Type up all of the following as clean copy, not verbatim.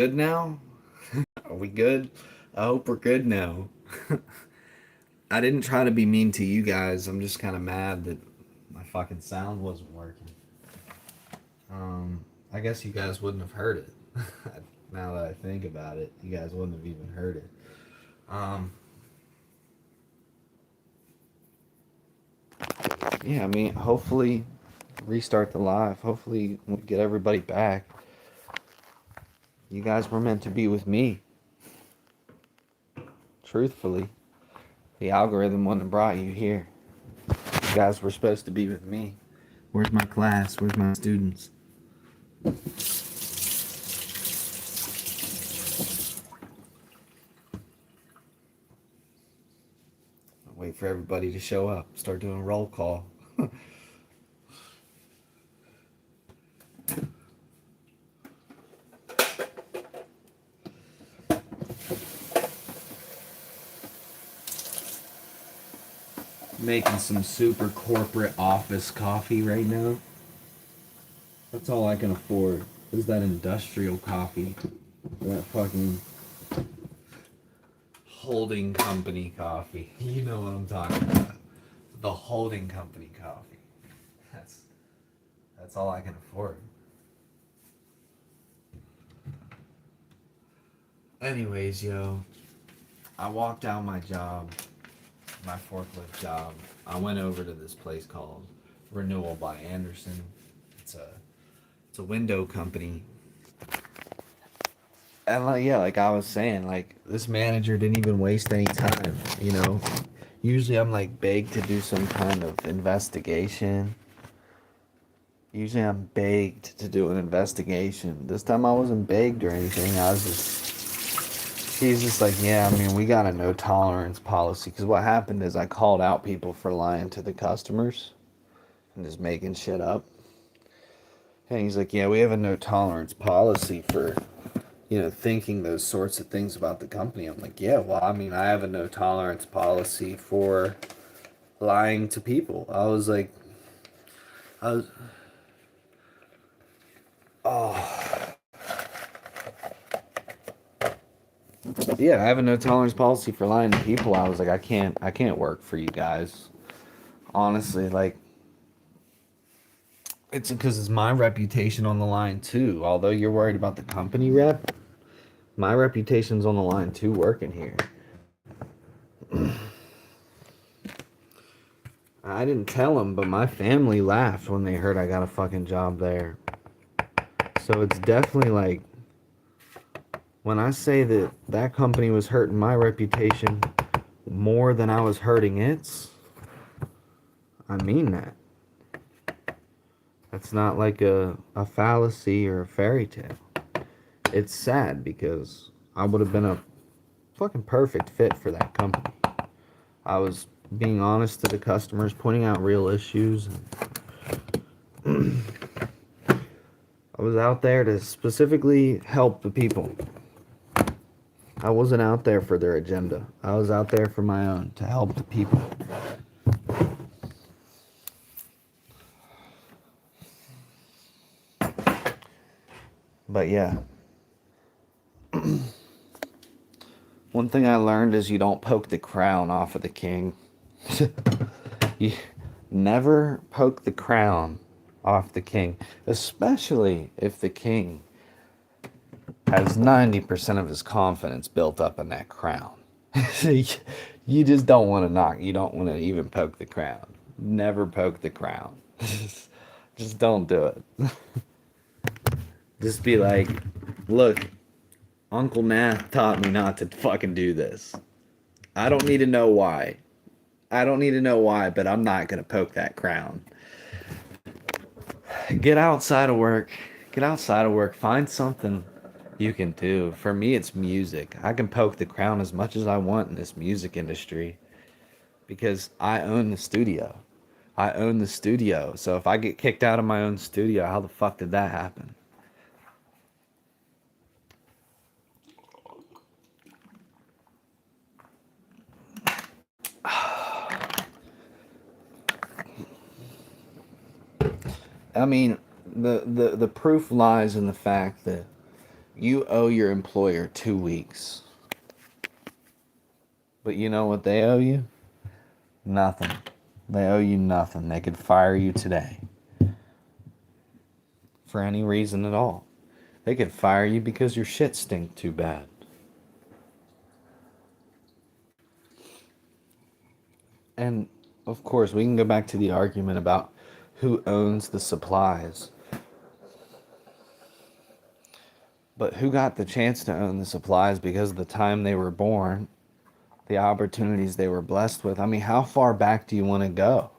Good now? Are we good? I hope we're good now. I didn't try to be mean to you guys. I'm just kind of mad that my fucking sound wasn't working. I guess you guys wouldn't have heard it. Now that I think about it, you guys wouldn't have even heard it. Um, yeah, I mean, hopefully restart the live. Hopefully we get everybody back. You guys were meant to be with me. Truthfully, the algorithm wouldn't have brought you here. You guys were supposed to be with me. Where's my class? Where's my students? Wait for everybody to show up. Start doing roll call. Making some super corporate office coffee right now. That's all I can afford. Is that industrial coffee? That fucking holding company coffee. You know what I'm talking about. The holding company coffee. That's that's all I can afford. Anyways, yo, I walked out my job, my forklift job. I went over to this place called Renewal by Anderson. It's a it's a window company. And like yeah, like I was saying, like this manager didn't even waste any time, you know. Usually I'm like begged to do some kind of investigation. Usually I'm begged to do an investigation. This time I wasn't begged or anything. He's just like, yeah, I mean, we got a no tolerance policy. Because what happened is I called out people for lying to the customers and just making shit up. And he's like, yeah, we have a no tolerance policy for, thinking those sorts of things about the company. I'm like, yeah, well, I mean, I have a no tolerance policy for lying to people. I was, oh, yeah, I have a no tolerance policy for lying to people. I was like, I can't work for you guys. Honestly, like, it's because it's my reputation on the line too. Although you're worried about the company rep, my reputation's on the line too working here. I didn't tell them, but my family laughed when they heard I got a fucking job there. So it's definitely like when I say that that company was hurting my reputation more than I was hurting its, I mean that. That's not like a fallacy or a fairy tale. It's sad because I would have been a fucking perfect fit for that company. I was being honest to the customers, pointing out real issues. I was out there to specifically help the people. I wasn't out there for their agenda. I was out there for my own, to help the people. But yeah. One thing I learned is you don't poke the crown off of the king. You never poke the crown off the king, especially if the king has 90% of his confidence built up in that crown. You just don't want to knock. You don't want to even poke the crown. Never poke the crown. Just don't do it. Just be like, look, Uncle Math taught me not to fucking do this. I don't need to know why. I don't need to know why, but I'm not going to poke that crown. Get outside of work. Get outside of work. Find something you can do. For me, it's music. I can poke the crown as much as I want in this music industry because I own the studio. I own the studio. So if I get kicked out of my own studio, how the fuck did that happen? I mean, the proof lies in the fact that, You owe your employer 2 weeks. But you know what they owe you? Nothing. They owe you nothing. They could fire you today for any reason at all. They could fire you because your shit stink too bad. And of course, we can go back to the argument about who owns the supplies. But who got the chance to own the supplies because of the time they were born, the opportunities they were blessed with? I mean, how far back do you want to go?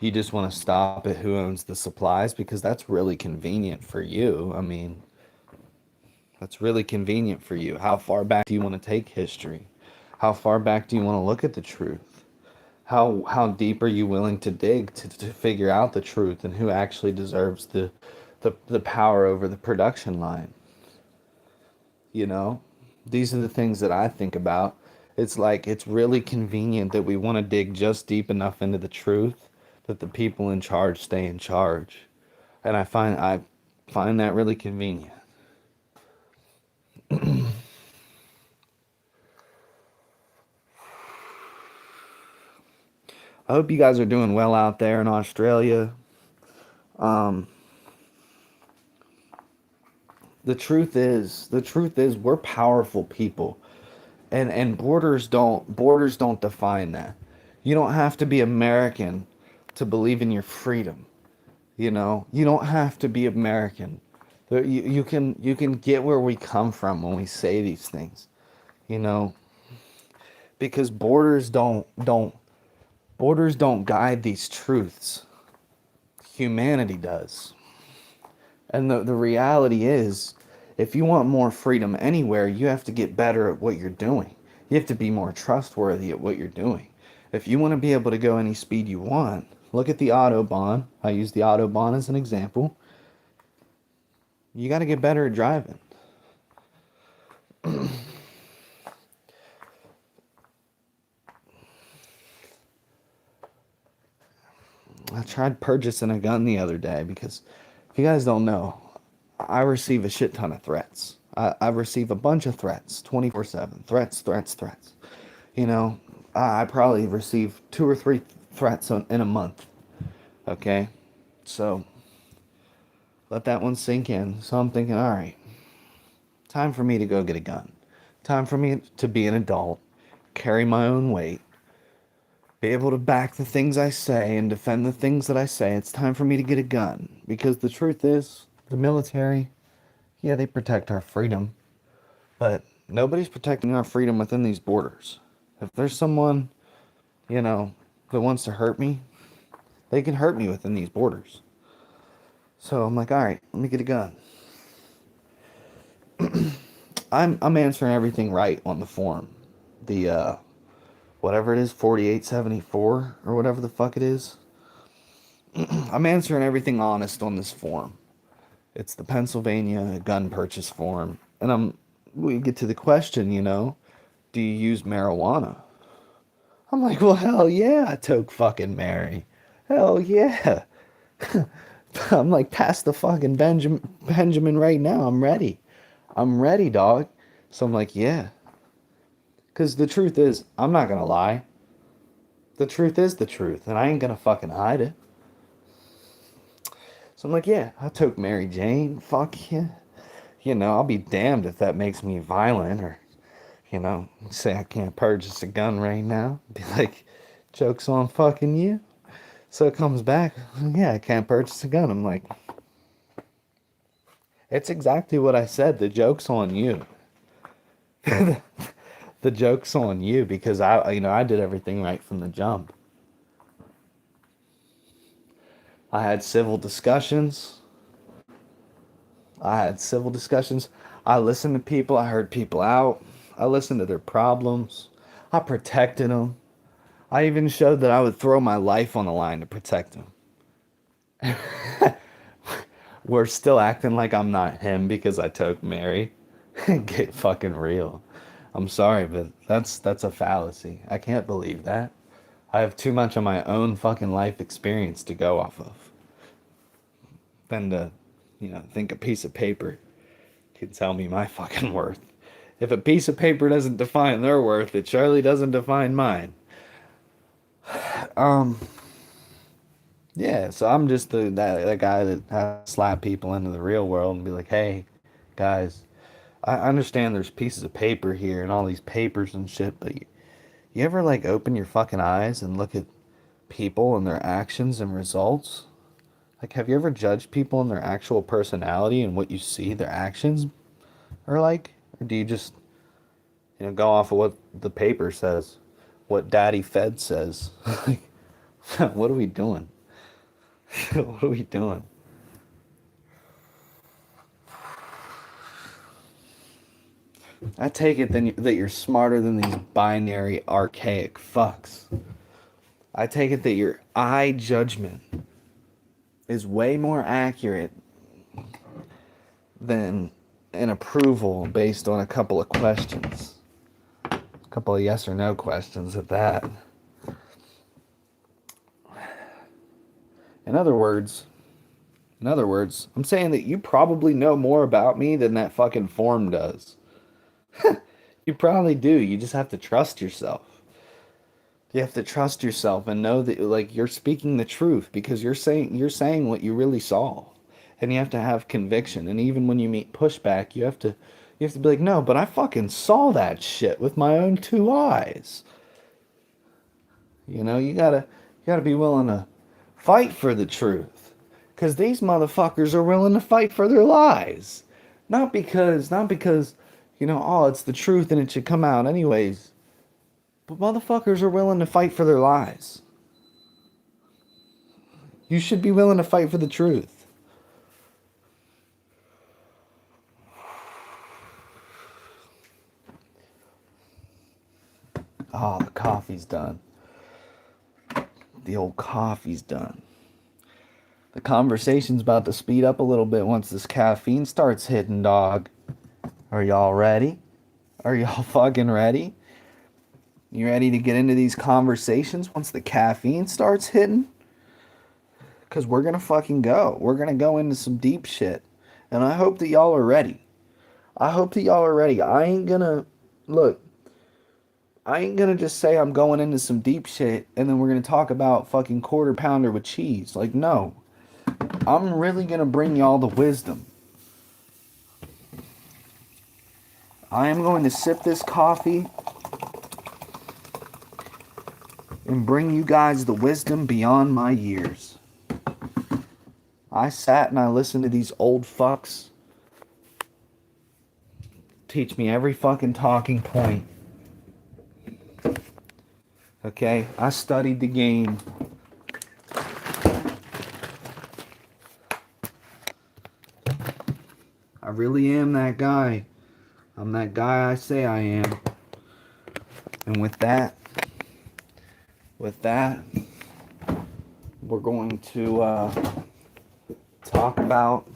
You just want to stop at who owns the supplies because that's really convenient for you. I mean, that's really convenient for you. How far back do you want to take history? How far back do you want to look at the truth? How deep are you willing to dig to figure out the truth and who actually deserves the power over the production line? You know, these are the things that I think about. It's like it's really convenient that we want to dig just deep enough into the truth that the people in charge stay in charge. And I find that really convenient. I hope you guys are doing well out there in Australia. Um, the truth is we're powerful people. And borders don't define that. You don't have to be American to believe in your freedom. You don't have to be American. You can get where we come from when we say these things. You know, because borders don't guide these truths. Humanity does. And the reality is, if you want more freedom anywhere, you have to get better at what you're doing. You have to be more trustworthy at what you're doing. If you want to be able to go any speed you want, look at the Autobahn. I use the Autobahn as an example. You got to get better at driving. I tried purchasing a gun the other day because, if you guys don't know, I receive a shit ton of threats. I receive a bunch of threats, 24/7. Threats, threats, threats. You know, I probably receive two or three threats in a month. Okay? So, let that one sink in. So I'm thinking, all right, time for me to go get a gun. Time for me to be an adult, carry my own weight, be able to back the things I say and defend the things that I say. It's time for me to get a gun. Because the truth is, the military, yeah, they protect our freedom, but nobody's protecting our freedom within these borders. If there's someone, you know, that wants to hurt me, they can hurt me within these borders. So I'm like, all right, let me get a gun. I'm answering everything right on the form. The whatever it is, 4874 or whatever the fuck it is. I'm answering everything honest on this form. It's the Pennsylvania gun purchase form. And we get to the question, do you use marijuana? I'm like, well, hell yeah, I took fucking Mary. Hell yeah. I'm like, pass the fucking Benjamin right now. I'm ready. I'm ready, dog. So I'm like, yeah. Because the truth is, I'm not going to lie. The truth is the truth, and I ain't going to fucking hide it. So I'm like, yeah, I took Mary Jane. Fuck yeah. I'll be damned if that makes me violent or, say I can't purchase a gun right now. Be like, joke's on fucking you. So it comes back, yeah, I can't purchase a gun. I'm like, it's exactly what I said. The joke's on you. The joke's on you because I did everything right from the jump. I had civil discussions. I had civil discussions. I listened to people. I heard people out. I listened to their problems. I protected them. I even showed that I would throw my life on the line to protect them. We're still acting like I'm not him because I took Mary. Get fucking real. I'm sorry, but that's a fallacy. I can't believe that. I have too much of my own fucking life experience to go off of than to, think a piece of paper. can tell me my fucking worth. If a piece of paper doesn't define their worth, it surely doesn't define mine. Um, yeah, so I'm just that guy that has to slap people into the real world and be like, hey, guys, I understand there's pieces of paper here and all these papers and shit, but you ever like open your fucking eyes and look at people and their actions and results? Like, have you ever judged people and their actual personality and what you see their actions are like? Or do you just, go off of what the paper says, what Daddy Fed says? Like, what are we doing? What are we doing? I take it then that you're smarter than these binary, archaic fucks. I take it that your eye judgment is way more accurate than an approval based on a couple of questions. A couple of yes or no questions at that. In other words, I'm saying that you probably know more about me than that fucking form does. You probably do. You just have to trust yourself. You have to trust yourself and know that like you're speaking the truth because you're saying what you really saw. And you have to have conviction. And even when you meet pushback, you have to be like, "No, but I fucking saw that shit with my own two eyes." You got to be willing to fight for the truth. Cuz these motherfuckers are willing to fight for their lies. Not because, oh, it's the truth and it should come out anyways. But motherfuckers are willing to fight for their lies. You should be willing to fight for the truth. Oh, the coffee's done. The old coffee's done. The conversation's about to speed up a little bit once this caffeine starts hitting, dog. Are y'all ready? Are y'all fucking ready? You ready to get into these conversations once the caffeine starts hitting? Because we're going to fucking go. We're going to go into some deep shit. And I hope that y'all are ready. I hope that y'all are ready. Look, I ain't gonna just say I'm going into some deep shit and then we're gonna talk about fucking quarter pounder with cheese. Like, no. I'm really gonna bring y'all the wisdom. I am going to sip this coffee and bring you guys the wisdom beyond my years. I sat and I listened to these old fucks teach me every fucking talking point. Okay? I studied the game. I really am that guy. I'm that guy I say I am. And with that, we're going to talk about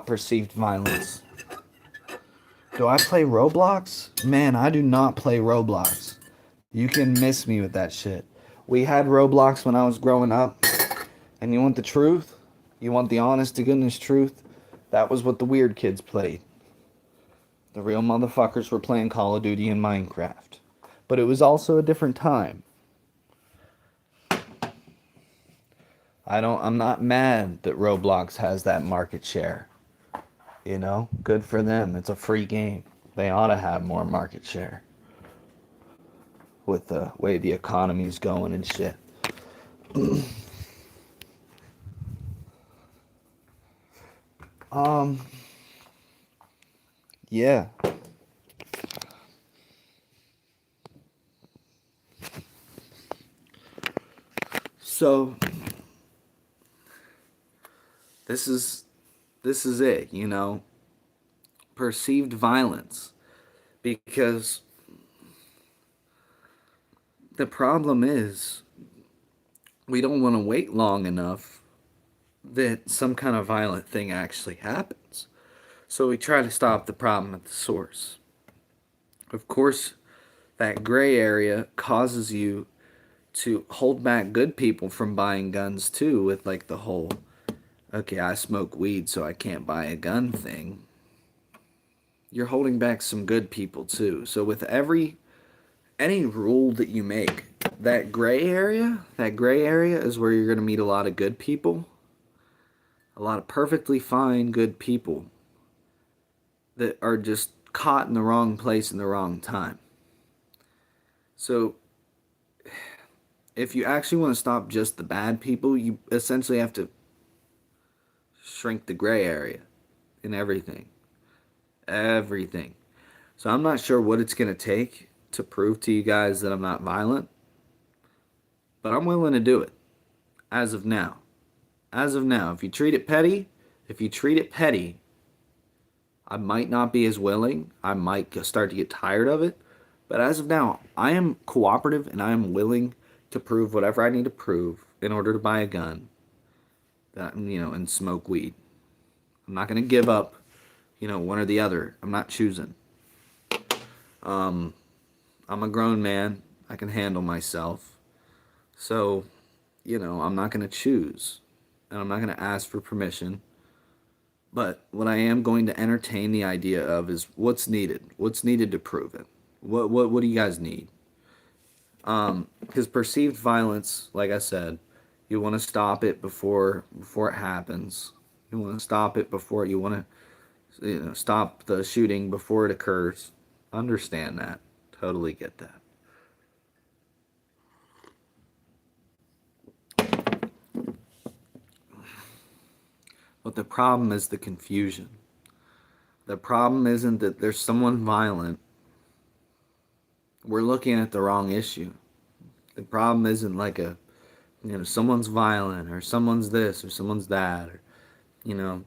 perceived violence. Do I play Roblox? Man, I do not play Roblox. You can miss me with that shit. We had Roblox when I was growing up. And you want the truth? You want the honest to goodness truth? That was what the weird kids played. The real motherfuckers were playing Call of Duty and Minecraft. But it was also a different time. I'm not mad that Roblox has that market share. Good for them. It's a free game. They ought to have more market share. With the way the economy's going and shit. Yeah. So this is it, perceived violence, because the problem is we don't want to wait long enough that some kind of violent thing actually happens. So we try to stop the problem at the source. Of course, that gray area causes you to hold back good people from buying guns too, with like the whole okay, I smoke weed so I can't buy a gun thing, you're holding back some good people too. So with any rule that you make, that gray area is where you're going to meet a lot of good people, a lot of perfectly fine good people that are just caught in the wrong place in the wrong time. So if you actually want to stop just the bad people, you essentially have to shrink the gray area in everything. Everything. So I'm not sure what it's going to take to prove to you guys that I'm not violent, but I'm willing to do it as of now. As of now, if you treat it petty, I might not be as willing. I might start to get tired of it. But as of now, I am cooperative and I am willing to prove whatever I need to prove in order to buy a gun that, and smoke weed. I'm not going to give up, one or the other. I'm not choosing. I'm a grown man. I can handle myself. So, I'm not going to choose. And I'm not going to ask for permission. But what I am going to entertain the idea of is what's needed. What's needed to prove it? What do you guys need? Because perceived violence, like I said, you want to stop it before it happens. You want to stop it before you want to stop the shooting before it occurs. Understand that. Totally get that. But the problem is the confusion. The problem isn't that there's someone violent. We're looking at the wrong issue. The problem isn't like someone's violent or someone's this or someone's that or, you know,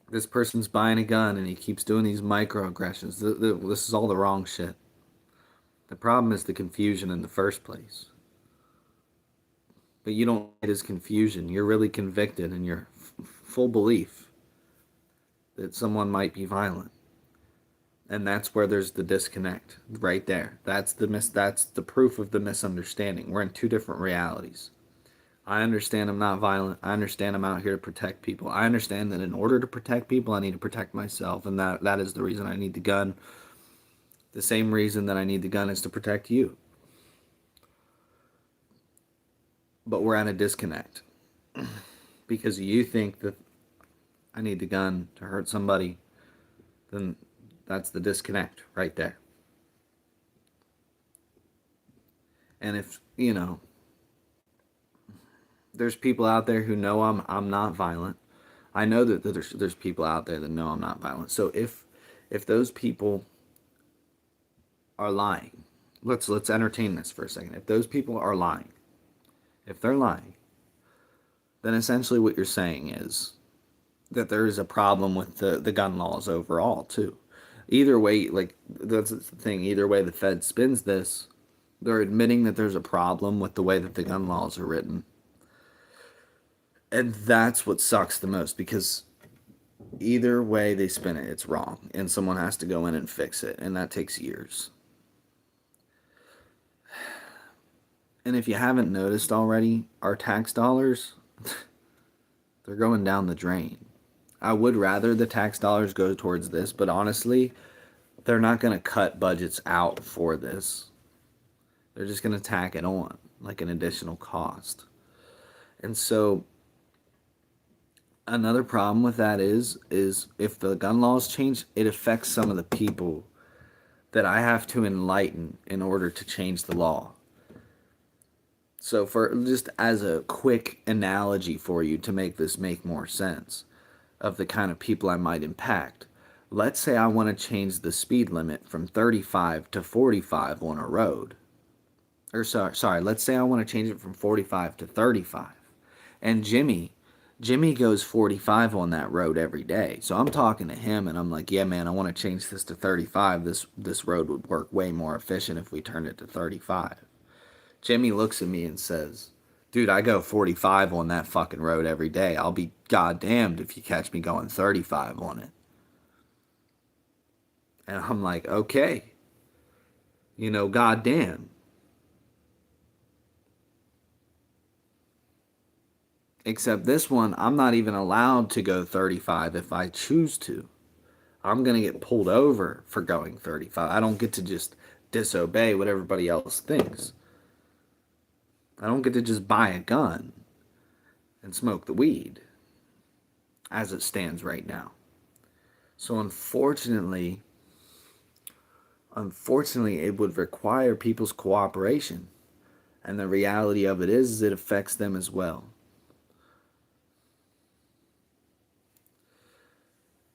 this person's buying a gun and he keeps doing these microaggressions. This is all the wrong shit. The problem is the confusion in the first place. But you don't get his confusion. You're really convicted in your full belief that someone might be violent. And that's where there's the disconnect right there. That's the proof of the misunderstanding. We're in two different realities. I understand I'm not violent. I understand I'm out here to protect people. I understand that in order to protect people, I need to protect myself, and that is the reason I need the gun. The same reason that I need the gun is to protect you. But we're at a disconnect because you think that I need the gun to hurt somebody, then that's the disconnect right there. And if, there's people out there who know I'm not violent. I know that there's people out there that know I'm not violent. So if those people are lying, let's entertain this for a second. If those people are lying, if they're lying, then essentially what you're saying is that there is a problem with the gun laws overall too. Either way, like that's the thing, either way the Fed spins this, they're admitting that there's a problem with the way that the gun laws are written. And that's what sucks the most because either way they spin it, it's wrong. And someone has to go in and fix it. And that takes years. And if you haven't noticed already, our tax dollars, they're going down the drain. I would rather the tax dollars go towards this, but honestly, they're not going to cut budgets out for this. They're just going to tack it on like an additional cost. And so another problem with that is if the gun laws change, it affects some of the people that I have to enlighten in order to change the law. So for just as a quick analogy for you to make this make more sense of the kind of people I might impact, let's say I want to change the speed limit from 35 to 45 on a road. Or sorry, let's say I want to change it from 45 to 35. And Jimmy goes 45 on that road every day. So I'm talking to him and I'm like, yeah, man, I want to change this to 35. This road would work way more efficient if we turned it to 35. Jimmy looks at me and says, dude, I go 45 on that fucking road every day. I'll be goddamned if you catch me going 35 on it. And I'm like, okay, goddamn. Except this one, I'm not even allowed to go 35 if I choose to. I'm going to get pulled over for going 35. I don't get to just disobey what everybody else thinks. I don't get to just buy a gun and smoke the weed as it stands right now. So unfortunately, it would require people's cooperation. And the reality of it is it affects them as well.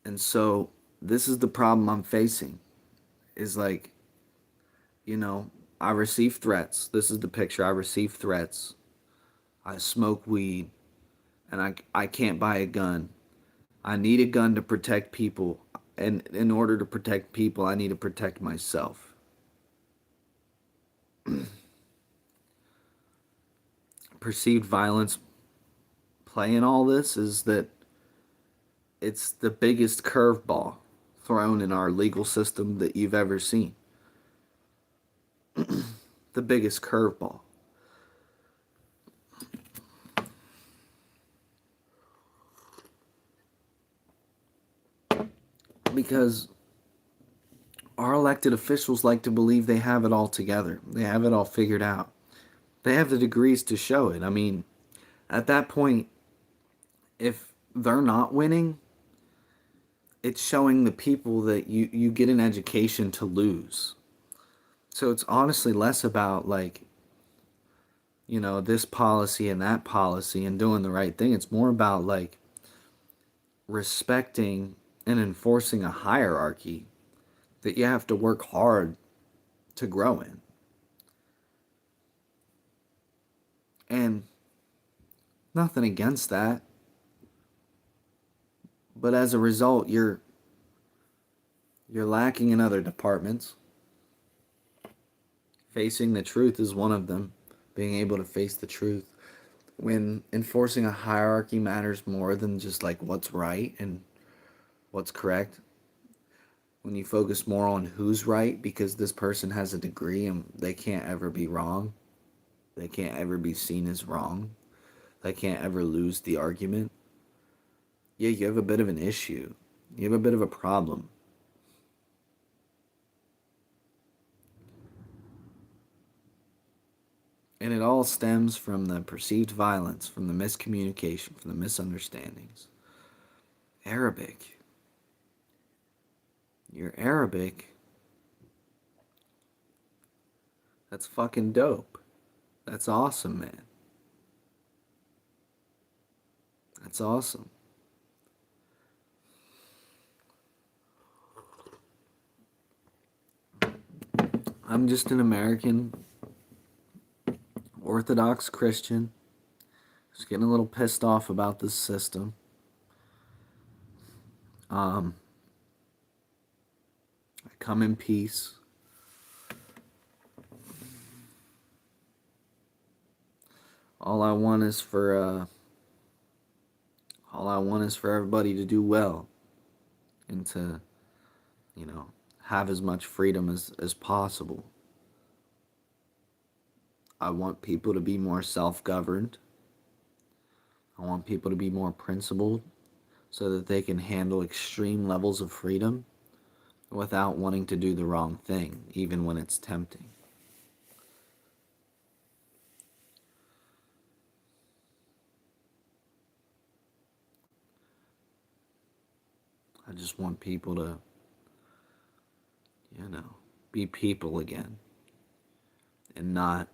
And so this is the problem I'm facing. Is like, you know, I receive threats. This is the picture. I receive threats. I smoke weed and I can't buy a gun. I need a gun to protect people. And in order to protect people, I need to protect myself. Perceived violence play in all this is that it's the biggest curveball thrown in our legal system that you've ever seen. The biggest curveball. Because our elected officials like to believe they have it all together. They have it all figured out. They have the degrees to show it. I mean, at that point, if they're not winning, it's showing the people that you get an education to lose. So it's honestly less about like, this policy and that policy and doing the right thing. It's more about like respecting and enforcing a hierarchy that you have to work hard to grow in. And nothing against that. But as a result, you're lacking in other departments. Facing the truth is one of them. Being able to face the truth. When enforcing a hierarchy matters more than just like what's right and what's correct. When you focus more on who's right because this person has a degree and they can't ever be wrong. They can't ever be seen as wrong. They can't ever lose the argument. Yeah, you have a bit of an issue. You have a bit of a problem. And it all stems from the perceived violence, from the miscommunication, from the misunderstandings. Arabic. You're Arabic. That's fucking dope. That's awesome, man. That's awesome. I'm just an American Orthodox Christian. Just getting a little pissed off about this system. I come in peace. All I want is for everybody to do well and to, have as much freedom as possible. I want people to be more self-governed. I want people to be more principled so that they can handle extreme levels of freedom without wanting to do the wrong thing, even when it's tempting. I just want people to, be people again and not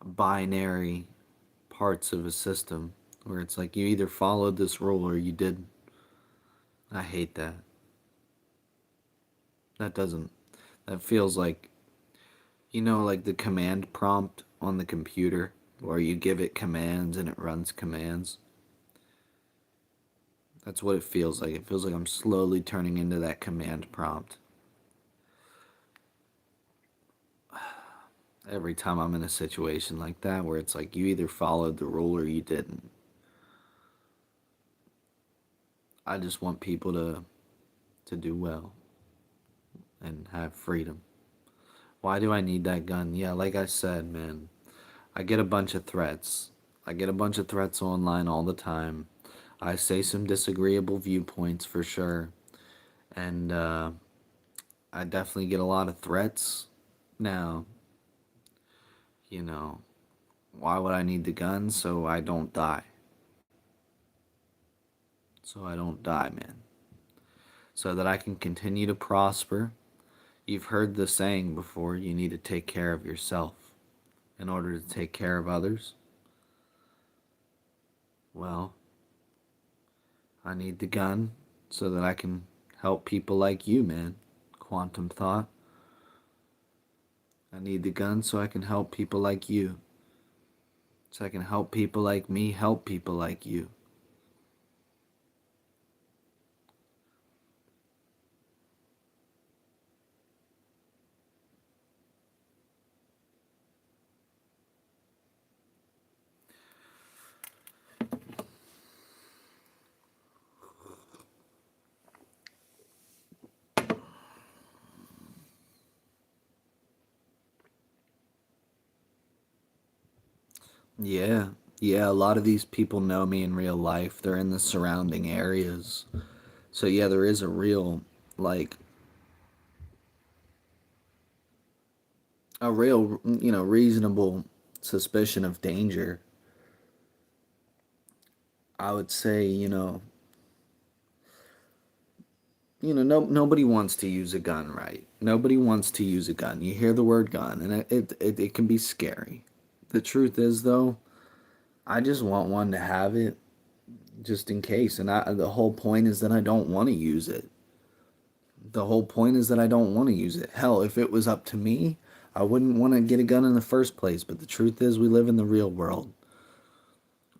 binary parts of a system where it's like you either followed this rule or you didn't. I hate that. That feels like, like the command prompt on the computer where you give it commands and it runs commands. That's what it feels like. It feels like I'm slowly turning into that command prompt. Every time I'm in a situation like that where it's like you either followed the rule or you didn't. I just want people to do well and have freedom. Why do I need that gun? Yeah, like I said, man, I get a bunch of threats. I get a bunch of threats online all the time. I say some disagreeable viewpoints for sure. And I definitely get a lot of threats. Now, you know, why would I need the gun? So I don't die. So I don't die, man. So that I can continue to prosper. You've heard the saying before, you need to take care of yourself in order to take care of others. Well, I need the gun so that I can help people like you, man. Quantum thought. I need the gun so I can help people like you. So I can help people like me help people like you. Yeah. Yeah, a lot of these people know me in real life. They're in the surrounding areas. So yeah, there is a real like a real, reasonable suspicion of danger. I would say, no, nobody wants to use a gun, right? Nobody wants to use a gun. You hear the word gun, and it can be scary. The truth is, though, I just want one to have it just in case. And the whole point is that I don't want to use it. The whole point is that I don't want to use it. Hell, if it was up to me, I wouldn't want to get a gun in the first place. But the truth is, we live in the real world.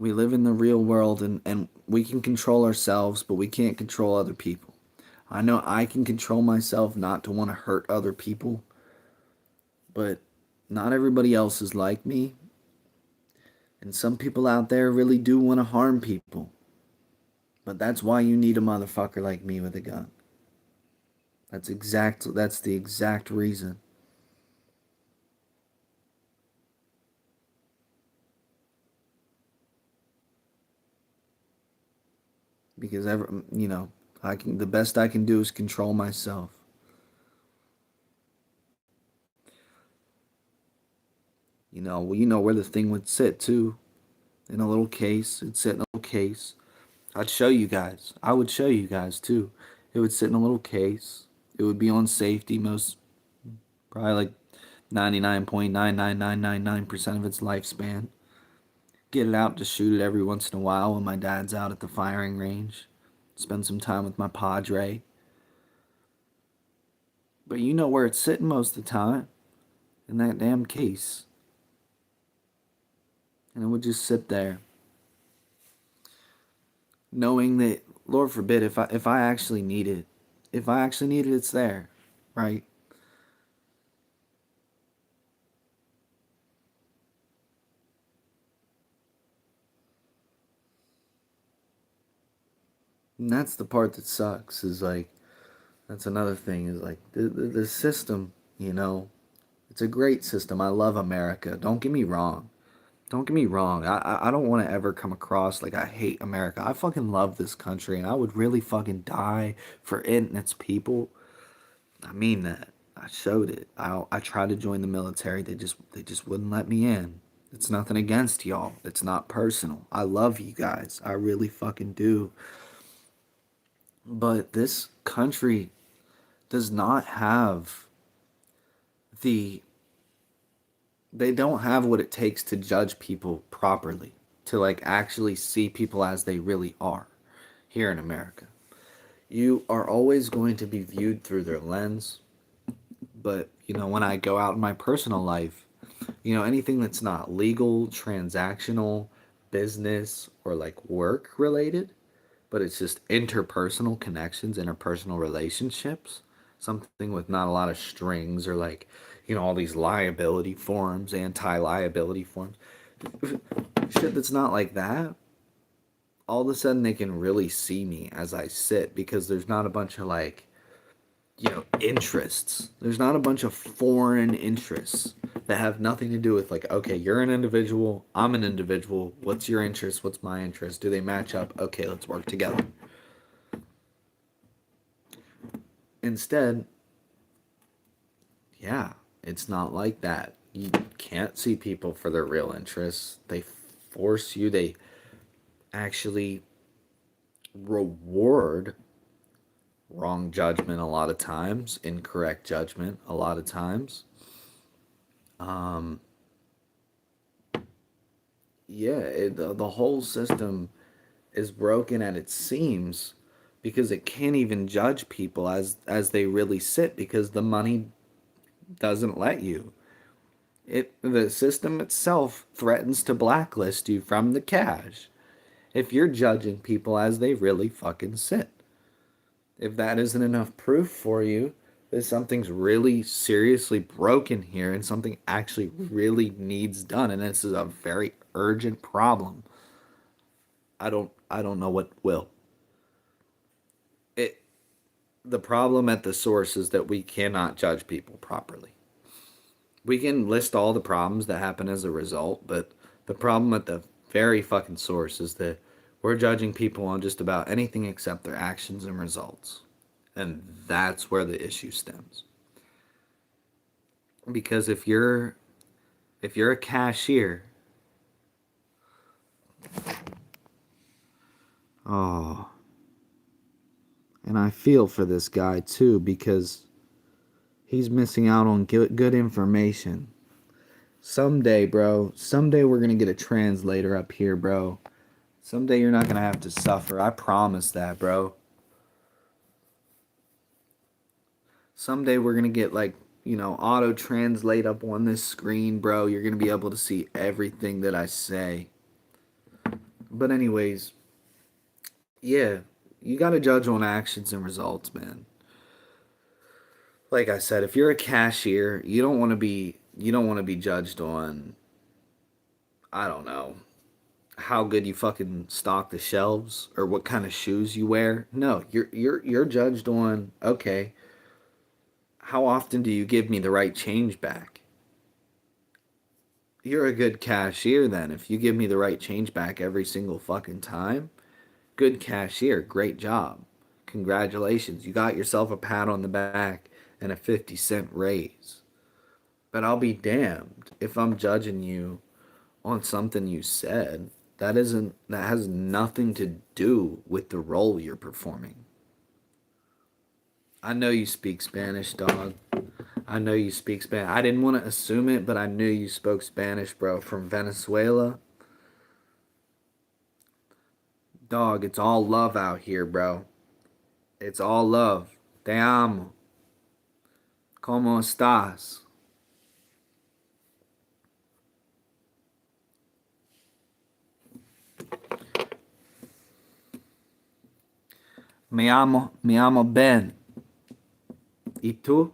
We live in the real world, and we can control ourselves, but we can't control other people. I know I can control myself not to want to hurt other people, but not everybody else is like me. And some people out there really do want to harm people. But that's why you need a motherfucker like me with a gun. That's the exact reason. Because I can the best I can do is control myself. Well, you know where the thing would sit too. In a little case. It'd sit in a little case. I'd show you guys. I would show you guys too. It would sit in a little case. It would be on safety most probably like 99.99999% of its lifespan. Get it out to shoot it every once in a while when my dad's out at the firing range. Spend some time with my padre. But you know where it's sitting most of the time. In that damn case. And it would just sit there. Knowing that, Lord forbid, if I actually need it, it's there. Right? And that's the part that sucks, is like, that's another thing, is like, the system, it's a great system. I love America. Don't get me wrong. Don't get me wrong. I don't want to ever come across like I hate America. I fucking love this country, and I would really fucking die for it and its people. I mean that. I showed it. I tried to join the military. They just wouldn't let me in. It's nothing against y'all. It's not personal. I love you guys. I really fucking do. But this country does not have the they don't have what it takes to judge people properly, to like actually see people as they really are here in America. You are always going to be viewed through their lens, but when I go out in my personal life, anything that's not legal, transactional, business, or like work related, but it's just interpersonal connections, interpersonal relationships, something with not a lot of strings or like, all these liability forms, anti liability forms, shit that's not like that. All of a sudden, they can really see me as I sit because there's not a bunch of like interests. There's not a bunch of foreign interests that have nothing to do with, like, okay, you're an individual, I'm an individual. What's your interest? What's my interest? Do they match up? Okay, let's work together. Instead, yeah, it's not like that. You can't see people for their real interests. They force you, they actually reward wrong judgment a lot of times, incorrect judgment a lot of times. Um, yeah, the whole system is broken at its seams because it can't even judge people as they really sit because the money doesn't let you. The system itself threatens to blacklist you from the cash if you're judging people as they really fucking sit. If that isn't enough proof for you that something's really seriously broken here and something actually really needs done, and this is a very urgent problem, I don't know what will. It The problem at the source is that we cannot judge people properly. We can list all the problems that happen as a result, but the problem at the very fucking source is that we're judging people on just about anything except their actions and results. And that's where the issue stems. Because if you're a cashier, oh, and I feel for this guy too because he's missing out on good information. Someday, bro, someday we're going to get a translator up here, bro. Someday you're not going to have to suffer. I promise that, bro. Someday we're going to get, like, auto translate up on this screen, bro. You're going to be able to see everything that I say. But anyways, yeah, you got to judge on actions and results, man. Like I said, if you're a cashier, you don't want to be judged on, I don't know, how good you fucking stock the shelves or what kind of shoes you wear. No, you're judged on, okay, how often do you give me the right change back? You're a good cashier then if you give me the right change back every single fucking time. Good cashier, great job. Congratulations, you got yourself a pat on the back and a 50-cent raise. But I'll be damned if I'm judging you on something you said that has nothing to do with the role you're performing. I know you speak Spanish, dog. I know you speak Spanish. I didn't want to assume it, but I knew you spoke Spanish, bro. From Venezuela. Dog, it's all love out here, bro. It's all love. Te amo. ¿Cómo estás? Me amo Ben. ¿Y tú?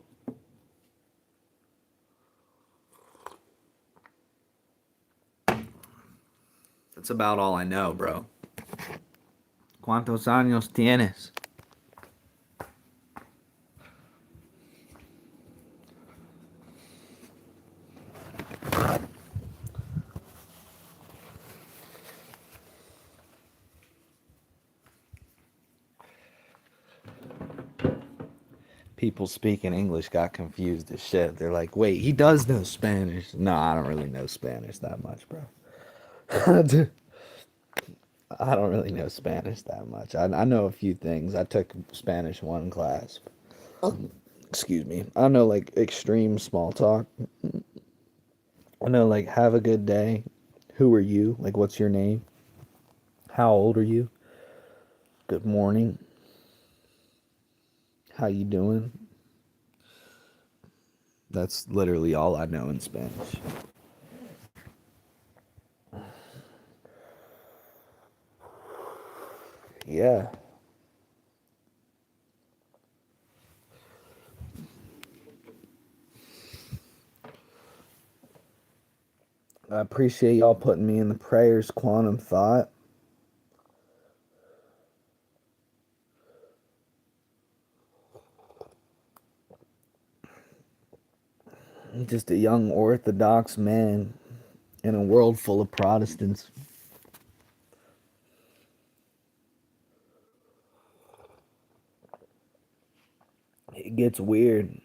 That's about all I know, bro. ¿Cuántos años tienes? People speaking English got confused as shit. They're like, wait, he does know Spanish. No, I don't really know Spanish that much, bro. I don't really know Spanish that much. I know a few things. I took Spanish one class. Excuse me. I know, like, extreme small talk. I know, like, have a good day. Who are you? Like, what's your name? How old are you? Good morning. How you doing? That's literally all I know in Spanish. Yeah. I appreciate y'all putting me in the prayers, Quantum Thought. Just a young Orthodox man in a world full of Protestants. It gets weird.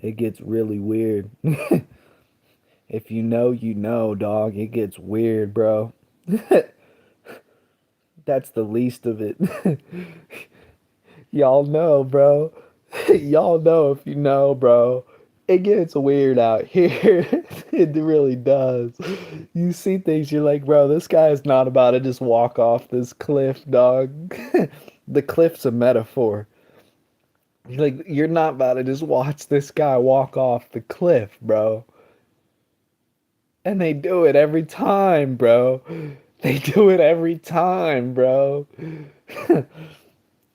It gets really weird. If you know, you know, dog. It gets weird, bro. That's the least of it. Y'all know, bro. Y'all know if you know, bro. It gets weird out here. It really does. You see things, you're like, bro, this guy is not about to just walk off this cliff, dog. The cliff's a metaphor. You're like, you're not about to just watch this guy walk off the cliff, bro. And they do it every time, bro. They do it every time, bro.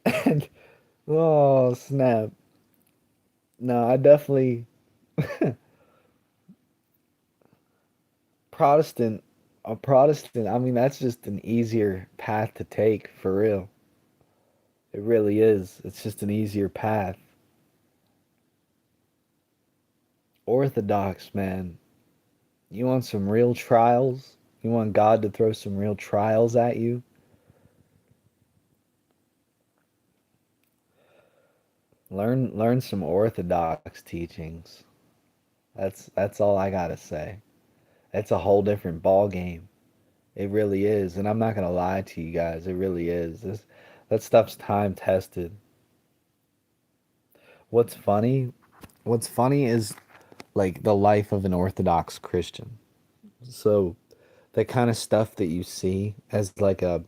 And oh, snap. No, I definitely Protestant, a Protestant, I mean, that's just an easier path to take for real. It really is. It's just an easier path. Orthodox, man. You want some real trials? You want God to throw some real trials at you? Learn some Orthodox teachings. That's all I gotta say. It's a whole different ball game. It really is, and I'm not gonna lie to you guys. It really is. That stuff's time tested. What's funny? What's funny is like the life of an Orthodox Christian. So the kind of stuff that you see as like a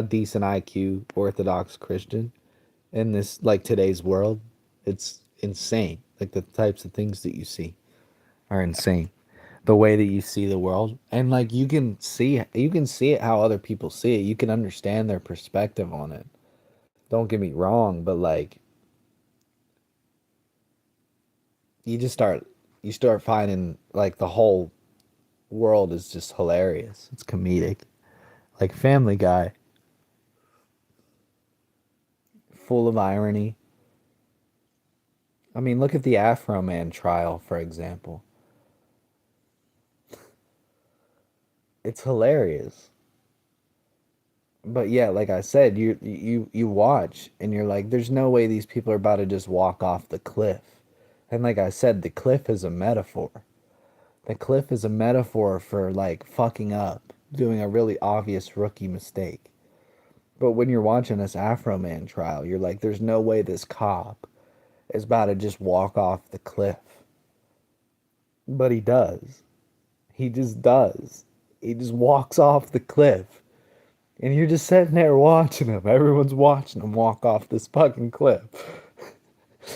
decent IQ Orthodox Christian in this like today's world, it's insane. Like the types of things that you see are insane. The way that you see the world, and like you can see it how other people see it. You can understand their perspective on it. Don't get me wrong, but like you just start you start finding like the whole world is just hilarious. It's comedic. Like Family Guy, full of irony. I mean, look at the Afro Man trial, for example. It's hilarious. But yeah, like I said, you watch and you're like, there's no way these people are about to just walk off the cliff. And like I said, the cliff is a metaphor. The cliff is a metaphor for like fucking up, doing a really obvious rookie mistake. But when you're watching this Afro Man trial, you're like, there's no way this cop is about to just walk off the cliff. But he does. He just does. He just walks off the cliff. And you're just sitting there watching him. Everyone's watching him walk off this fucking cliff.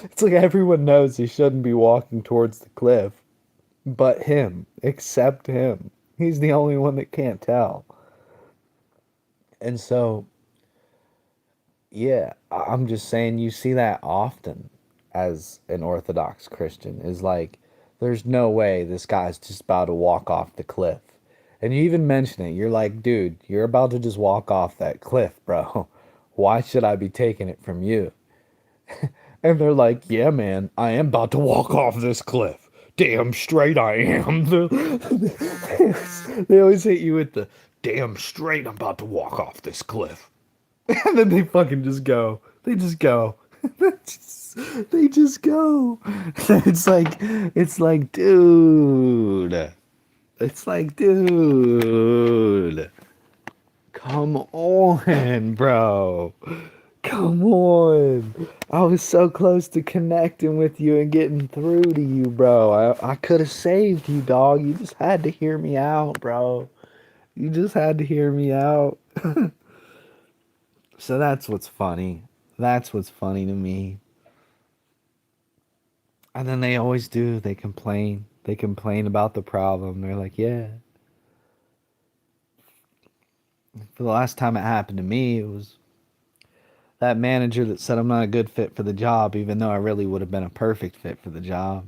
It's like everyone knows he shouldn't be walking towards the cliff, but him, except him. He's the only one that can't tell. And so, yeah, I'm just saying you see that often as an Orthodox Christian is like, there's no way this guy's just about to walk off the cliff. And you even mention it. You're like, dude, you're about to just walk off that cliff, bro. Why should I be taking it from you? And they're like, yeah, man, I am about to walk off this cliff. Damn straight I am. They always hit you with the damn straight I'm about to walk off this cliff. And then they fucking just go. They just go. They just go. It's like, dude. It's like, dude. Come on, bro. Come on. I was so close to connecting with you and getting through to you, bro. I could have saved you, dog. You just had to hear me out, bro. You just had to hear me out. So that's what's funny. That's what's funny to me. And then they always do. They complain. They complain about the problem. They're like, yeah. For the last time it happened to me, it was that manager that said I'm not a good fit for the job, even though I really would have been a perfect fit for the job.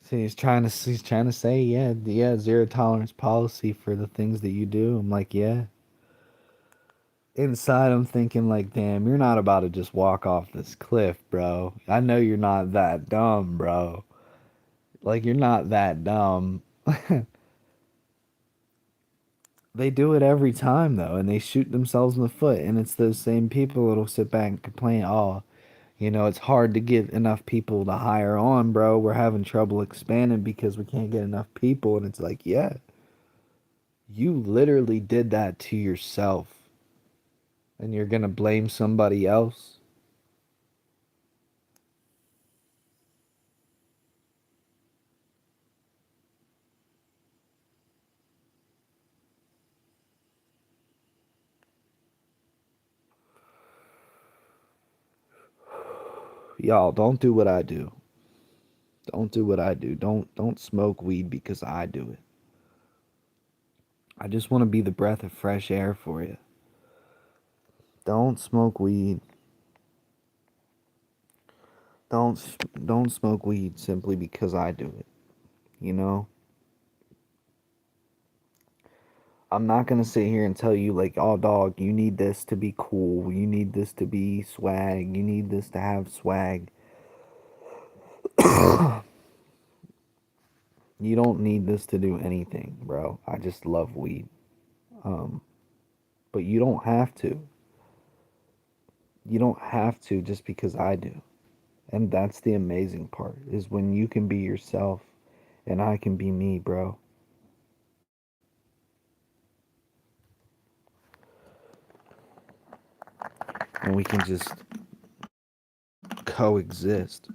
See, he's trying to say, yeah, yeah, zero tolerance policy for the things that you do. I'm like, yeah. Inside, I'm thinking like, damn, you're not about to just walk off this cliff, bro. I know you're not that dumb, bro. Like, you're not that dumb. They do it every time though, and they shoot themselves in the foot. And it's those same people that'll sit back and complain, "Oh, it's hard to get enough people to hire on, bro. We're having trouble expanding because we can't get enough people." And it's like, yeah, you literally did that to yourself, and you're gonna blame somebody else. Y'all, don't do what I do. Don't do what I do. Don't smoke weed because I do it. I just want to be the breath of fresh air for you. Don't smoke weed. Don't don't smoke weed simply because I do it. You know, I'm not gonna sit here and tell you like, "Oh, dog, you need this to be cool. You need this to be swag. You need this to have swag." You don't need this to do anything, bro. I just love weed. Um, but you don't have to. You don't have to just because I do. And that's the amazing part is when you can be yourself and I can be me, bro. And we can just coexist.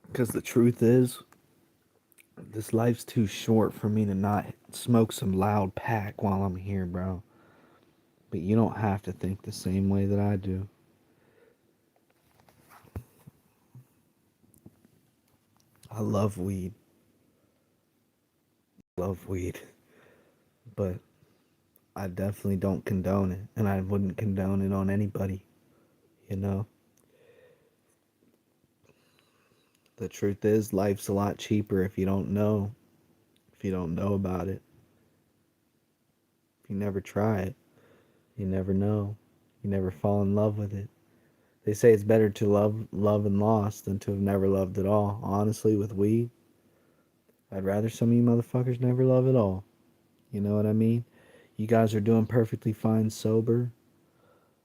Because the truth is, this life's too short for me to not smoke some loud pack while I'm here, bro. But you don't have to think the same way that I do. I love weed. Love weed. But I definitely don't condone it. And I wouldn't condone it on anybody, you know? The truth is, life's a lot cheaper if you don't know. If you don't know about it. If you never try it, you never know. You never fall in love with it. They say it's better to love and lost than to have never loved at all. Honestly, with weed, I'd rather some of you motherfuckers never love at all. You know what I mean? You guys are doing perfectly fine sober,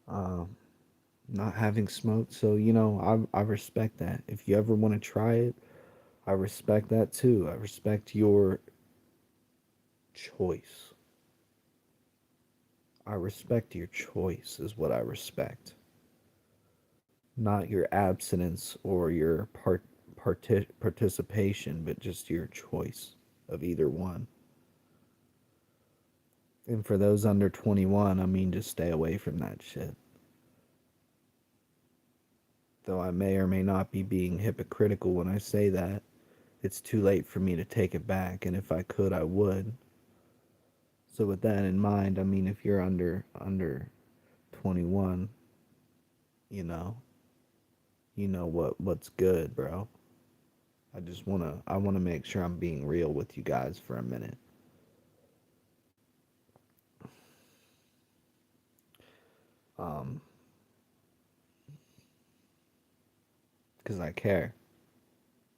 um, not having smoked. So, I respect that. If you ever want to try it, I respect that too. I respect your choice. I respect your choice, is what I respect. Not your abstinence or your participation, but just your choice of either one. And for those under 21, I mean, just stay away from that shit. Though I may or may not be being hypocritical when I say that, it's too late for me to take it back, and if I could, I would. So with that in mind, I mean, if you're under 21, you know, you know what's good, bro. I wanna make sure I'm being real with you guys for a minute. Um, because I care.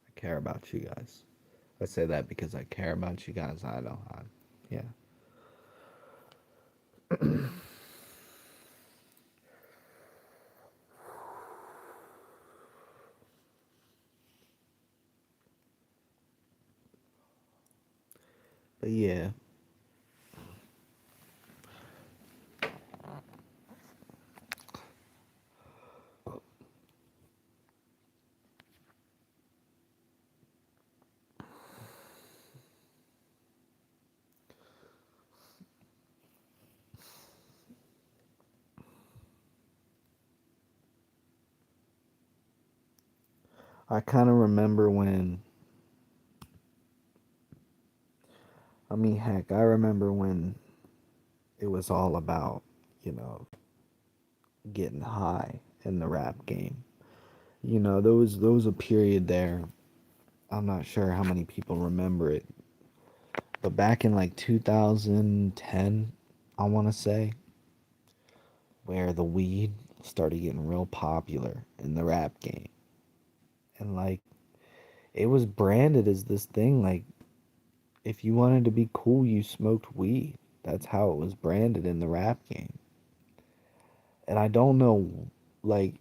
I care about you guys. I say that because I care about you guys. I don't. Yeah. But yeah, I kind of remember when. I mean, heck, I remember when it was all about, you know, getting high in the rap game. There was a period there. I'm not sure how many people remember it, but back in like 2010, I want to say, where the weed started getting real popular in the rap game. And like, it was branded as this thing, like, if you wanted to be cool, you smoked weed. That's how it was branded in the rap game. And I don't know, like,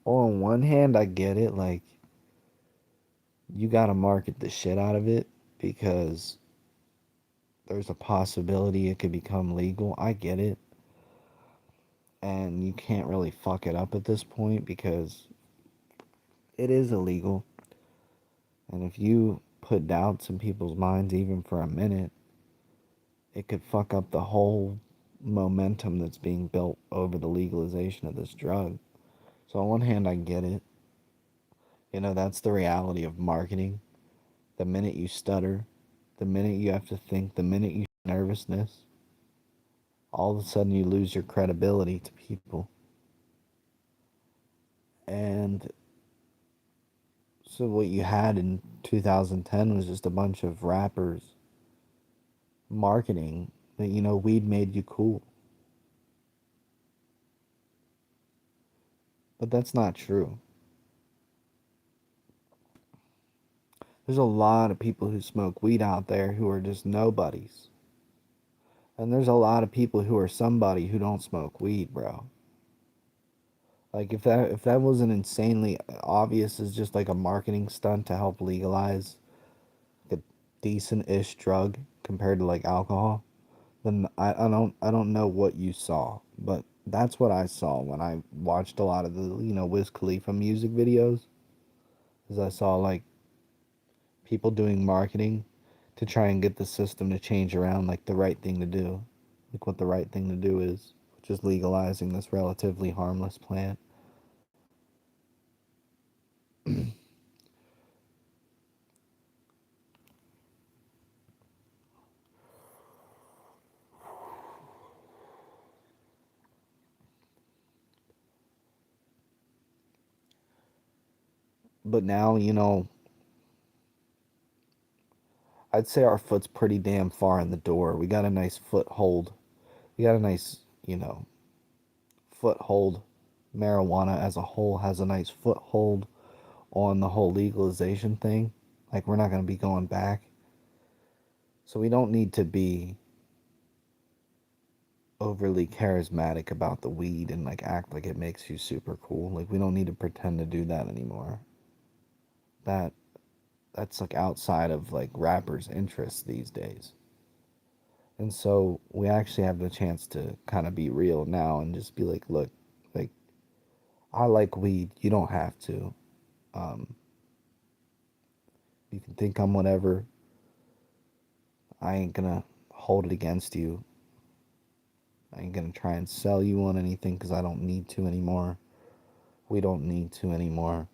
on one hand, I get it. Like, you gotta market the shit out of it because there's a possibility it could become legal. I get it. And you can't really fuck it up at this point because it is illegal. And if you put doubts in people's minds, even for a minute, it could fuck up the whole momentum that's being built over the legalization of this drug. So, on one hand, I get it. That's the reality of marketing. The minute you stutter, the minute you have to think, the minute you show nervousness, all of a sudden you lose your credibility to people. And so, what you had in 2010 was just a bunch of rappers marketing that, weed made you cool. But that's not true. There's a lot of people who smoke weed out there who are just nobodies. And there's a lot of people who are somebody who don't smoke weed, bro. Like if that wasn't insanely obvious as just like a marketing stunt to help legalize a decent-ish drug compared to like alcohol, then I don't know what you saw, but that's what I saw when I watched a lot of the Wiz Khalifa music videos. Is I saw like people doing marketing to try and get the system to change around like the right thing to do, like what the right thing to do is, which is legalizing this relatively harmless plant. But now, I'd say our foot's pretty damn far in the door. We got a nice foothold. We got a nice, foothold. Marijuana as a whole has a nice foothold on the whole legalization thing. Like, we're not going to be going back. So, we don't need to be overly charismatic about the weed and like act like it makes you super cool. Like, we don't need to pretend to do that anymore. That that's like outside of like rappers' interests these days. And so we actually have the chance to kind of be real now and just be like, look, like, I like weed. You don't have to. Um, you can think I'm whatever. I ain't gonna hold it against you. I ain't gonna try and sell you on anything because I don't need to anymore. We don't need to anymore.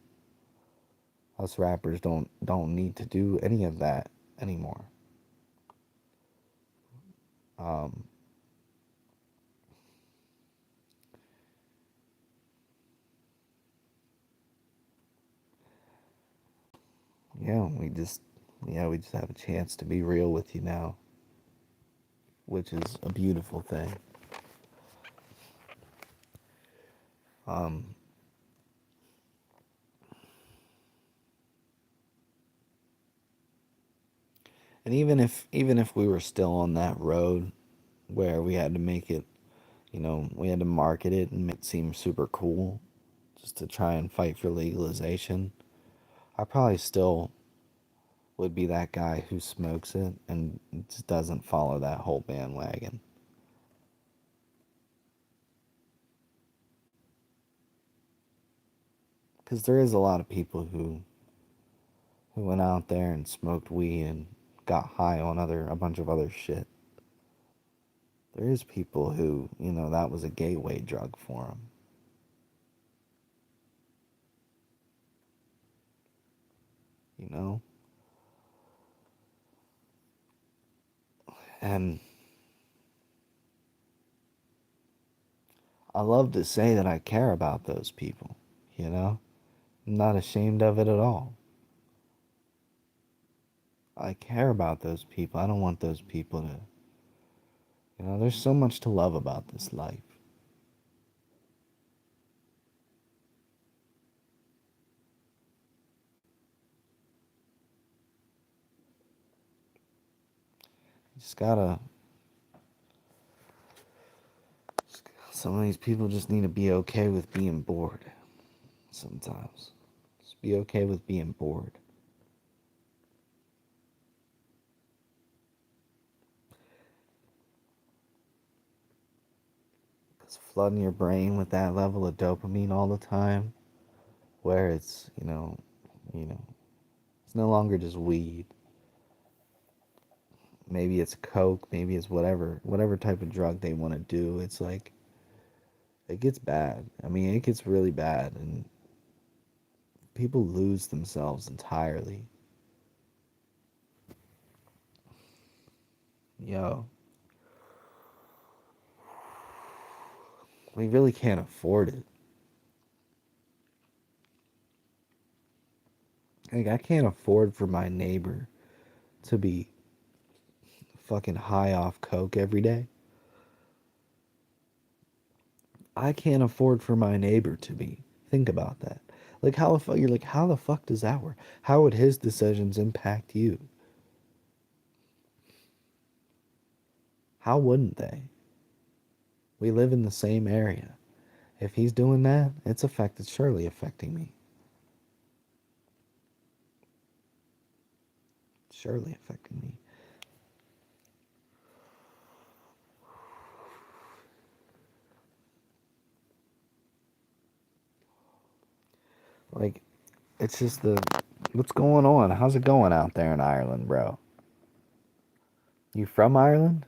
Us rappers don't need to do any of that anymore. Um, yeah, we just have a chance to be real with you now, which is a beautiful thing. Um, and even if we were still on that road where we had to make it, we had to market it and make it seem super cool just to try and fight for legalization, I probably still would be that guy who smokes it and just doesn't follow that whole bandwagon. Because there is a lot of people who went out there and smoked weed and got high on a bunch of other shit. There is people who, that was a gateway drug for them, you know? And I love to say that I care about those people, you know? I'm not ashamed of it at all. I care about those people. I don't want those people to, there's so much to love about this life. You just gotta, some of these people just need to be okay with being bored sometimes. Just be okay with being bored. Because flooding your brain with that level of dopamine all the time, where it's, it's no longer just weed. Maybe it's coke, maybe it's whatever type of drug they want to do. It's like it gets bad. I mean, it gets really bad, and people lose themselves entirely. Yo, we really can't afford it. Like, I can't afford for my neighbor to be fucking high off coke every day. I can't afford for my neighbor to be. Think about that. Like, how the fuck, you're like, how the fuck does that work? How would his decisions impact you? How wouldn't they? We live in the same area. If he's doing that, it's surely affecting me. Surely affecting me. Like, it's just what's going on? How's it going out there in Ireland, bro? You from Ireland?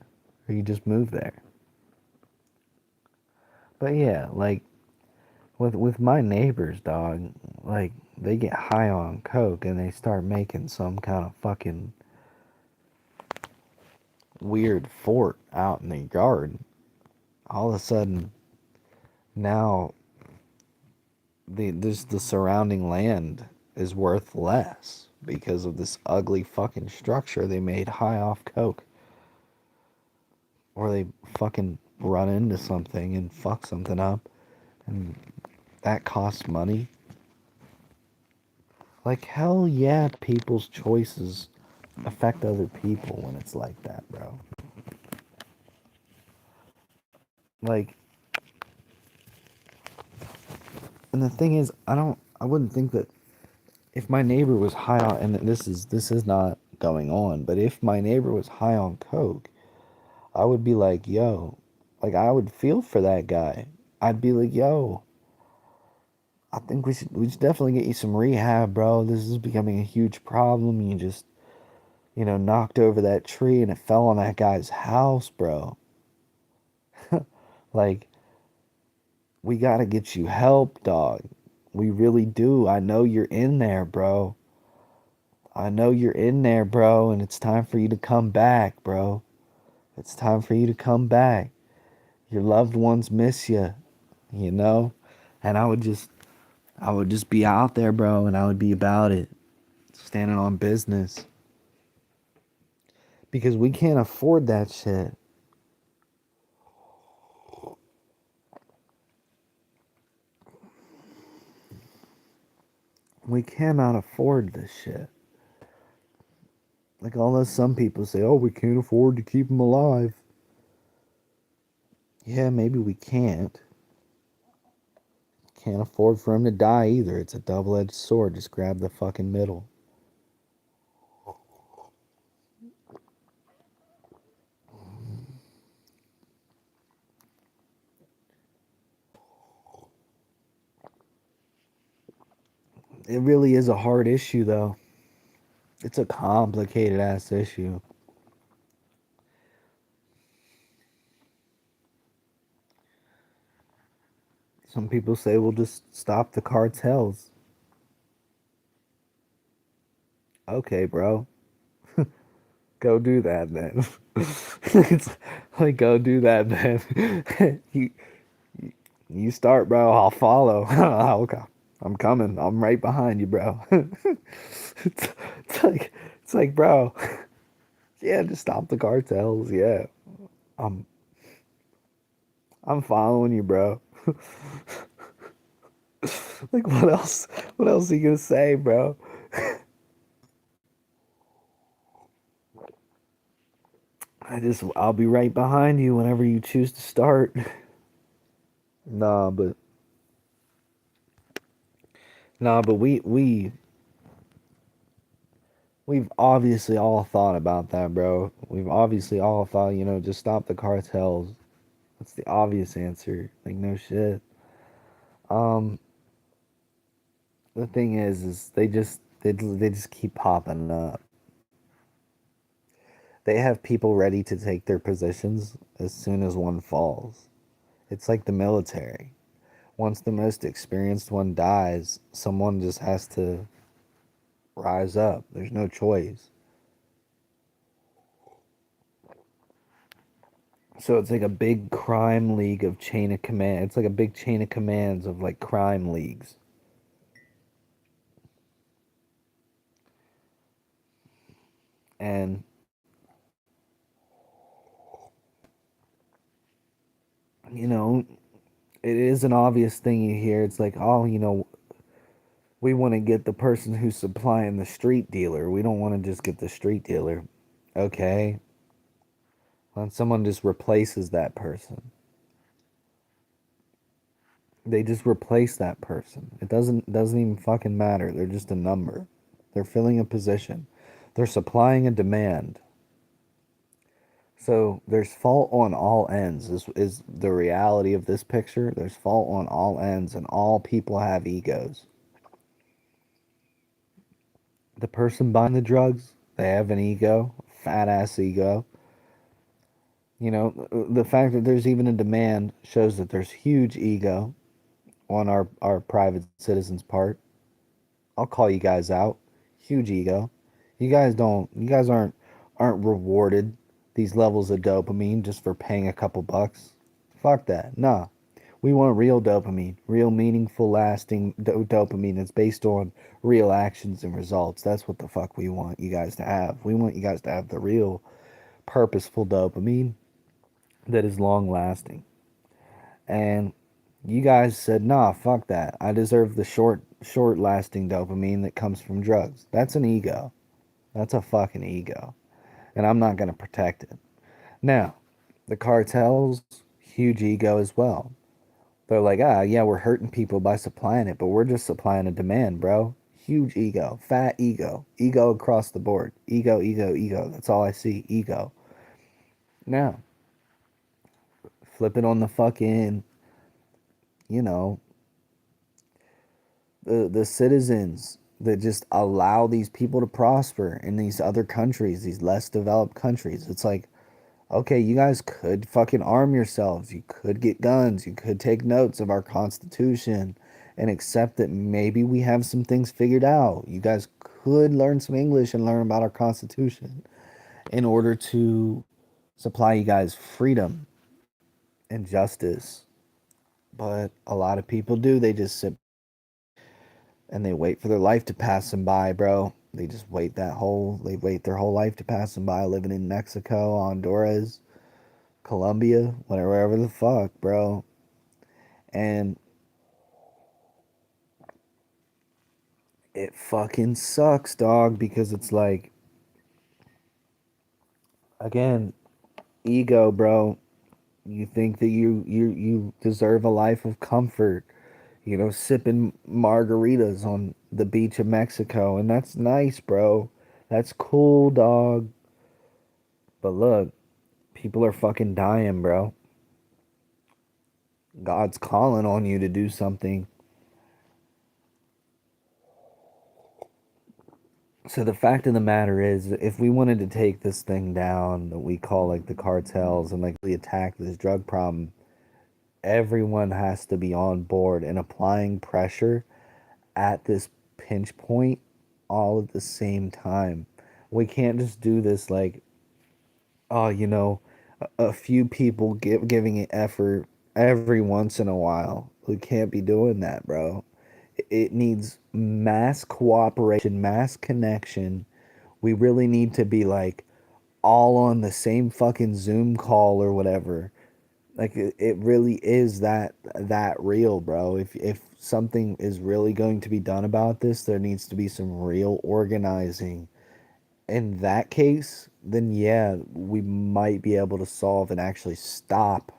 Or you just moved there? But yeah, like, with my neighbors, dog, like, they get high on coke and they start making some kind of fucking weird fort out in the yard. All of a sudden, now the surrounding land is worth less because of this ugly fucking structure they made high off coke. Or they fucking run into something and fuck something up, and that costs money. Like, hell yeah, people's choices affect other people when it's like that, bro. Like, and the thing is, I wouldn't think that if my neighbor was high on, and this is not going on, but if my neighbor was high on coke, I would be like, yo, like, I would feel for that guy. I'd be like, yo, I think we should definitely get you some rehab, bro. This is becoming a huge problem. You just, knocked over that tree and it fell on that guy's house, bro. Like, we gotta get you help, dog. We really do. I know you're in there, bro. I know you're in there, bro, and it's time for you to come back, bro. It's time for you to come back. Your loved ones miss you, you know? And I would just be out there, bro, and I would be about it, standing on business. Because we can't afford that shit. We cannot afford this shit. Like, although some people say, oh, we can't afford to keep them alive. Yeah, maybe we can't. Can't afford for him to die either. It's a double-edged sword. Just grab the fucking middle. It really is a hard issue, though. It's a complicated ass issue. Some people say we'll just stop the cartels. Okay, bro. Go do that then. It's like, go do that then. You start, bro. I'll follow. Okay. I'm coming. I'm right behind you, bro. it's, it's It's like, bro, yeah, just stop the cartels. Yeah, I'm I'm following you, bro. Like, what else? What else are you gonna say, bro? I'll be right behind you whenever you choose to start. Nah, but nah, but we've obviously all thought about that, bro. We've obviously all thought, just stop the cartels. That's the obvious answer. Like, no shit. Um, the thing is they just keep popping up. They have people ready to take their positions as soon as one falls. It's like the military. Once the most experienced one dies, someone just has to rise up. There's no choice. So it's like a big crime league of chain of command. It's like a big chain of commands of like crime leagues. And you know, it is an obvious thing you hear. It's like, oh, we want to get the person who's supplying the street dealer. We don't want to just get the street dealer. Okay. When someone just replaces that person, they just replace that person. It doesn't even fucking matter. They're just a number. They're filling a position. They're supplying a demand. So there's fault on all ends. This is the reality of this picture. There's fault on all ends, and all people have egos. The person buying the drugs, they have an ego, fat ass ego. The fact that there's even a demand shows that there's huge ego on our private citizens' part. I'll call you guys out. Huge ego. You guys aren't rewarded these levels of dopamine just for paying a couple bucks. Fuck that. Nah. We want real dopamine, real meaningful, lasting dopamine that's based on real actions and results. That's what the fuck we want you guys to have. We want you guys to have the real, purposeful dopamine that is long lasting. And you guys said, nah, fuck that. I deserve the short lasting dopamine that comes from drugs. That's an ego. That's a fucking ego. And I'm not going to protect it. Now, the cartels, huge ego as well. They're like, yeah, we're hurting people by supplying it, but we're just supplying a demand, bro. Huge ego, fat ego, ego across the board. Ego, ego, ego. That's all I see. Ego. Now, flip it on the fucking, you know, the citizens that just allow these people to prosper in these other countries, these less developed countries. It's like, okay, you guys could fucking arm yourselves. You could get guns. You could take notes of our Constitution and accept that maybe we have some things figured out. You guys could learn some English and learn about our Constitution in order to supply you guys freedom and justice. But a lot of people do. They just sit and they wait for their life to pass them by, bro. They wait their whole life to pass them by living in Mexico, Honduras, Colombia, wherever the fuck, bro. And it fucking sucks, dog, because it's like, again, ego, bro. You think that you deserve a life of comfort, sipping margaritas on the beach of Mexico, and that's nice, bro. That's cool, dog. But look, people are fucking dying, bro. God's calling on you to do something. So the fact of the matter is, if we wanted to take this thing down that we call like the cartels and like really attack this drug problem, everyone has to be on board and applying pressure at this pinch point all at the same time. We can't just do this like, oh, a few people giving it effort every once in a while. We can't be doing that, bro. It needs mass cooperation, mass connection We really need to be like all on the same fucking Zoom call or whatever. Like it really is that real, bro. If something is really going to be done about this, there needs to be some real organizing. In that case, then yeah, we might be able to solve and actually stop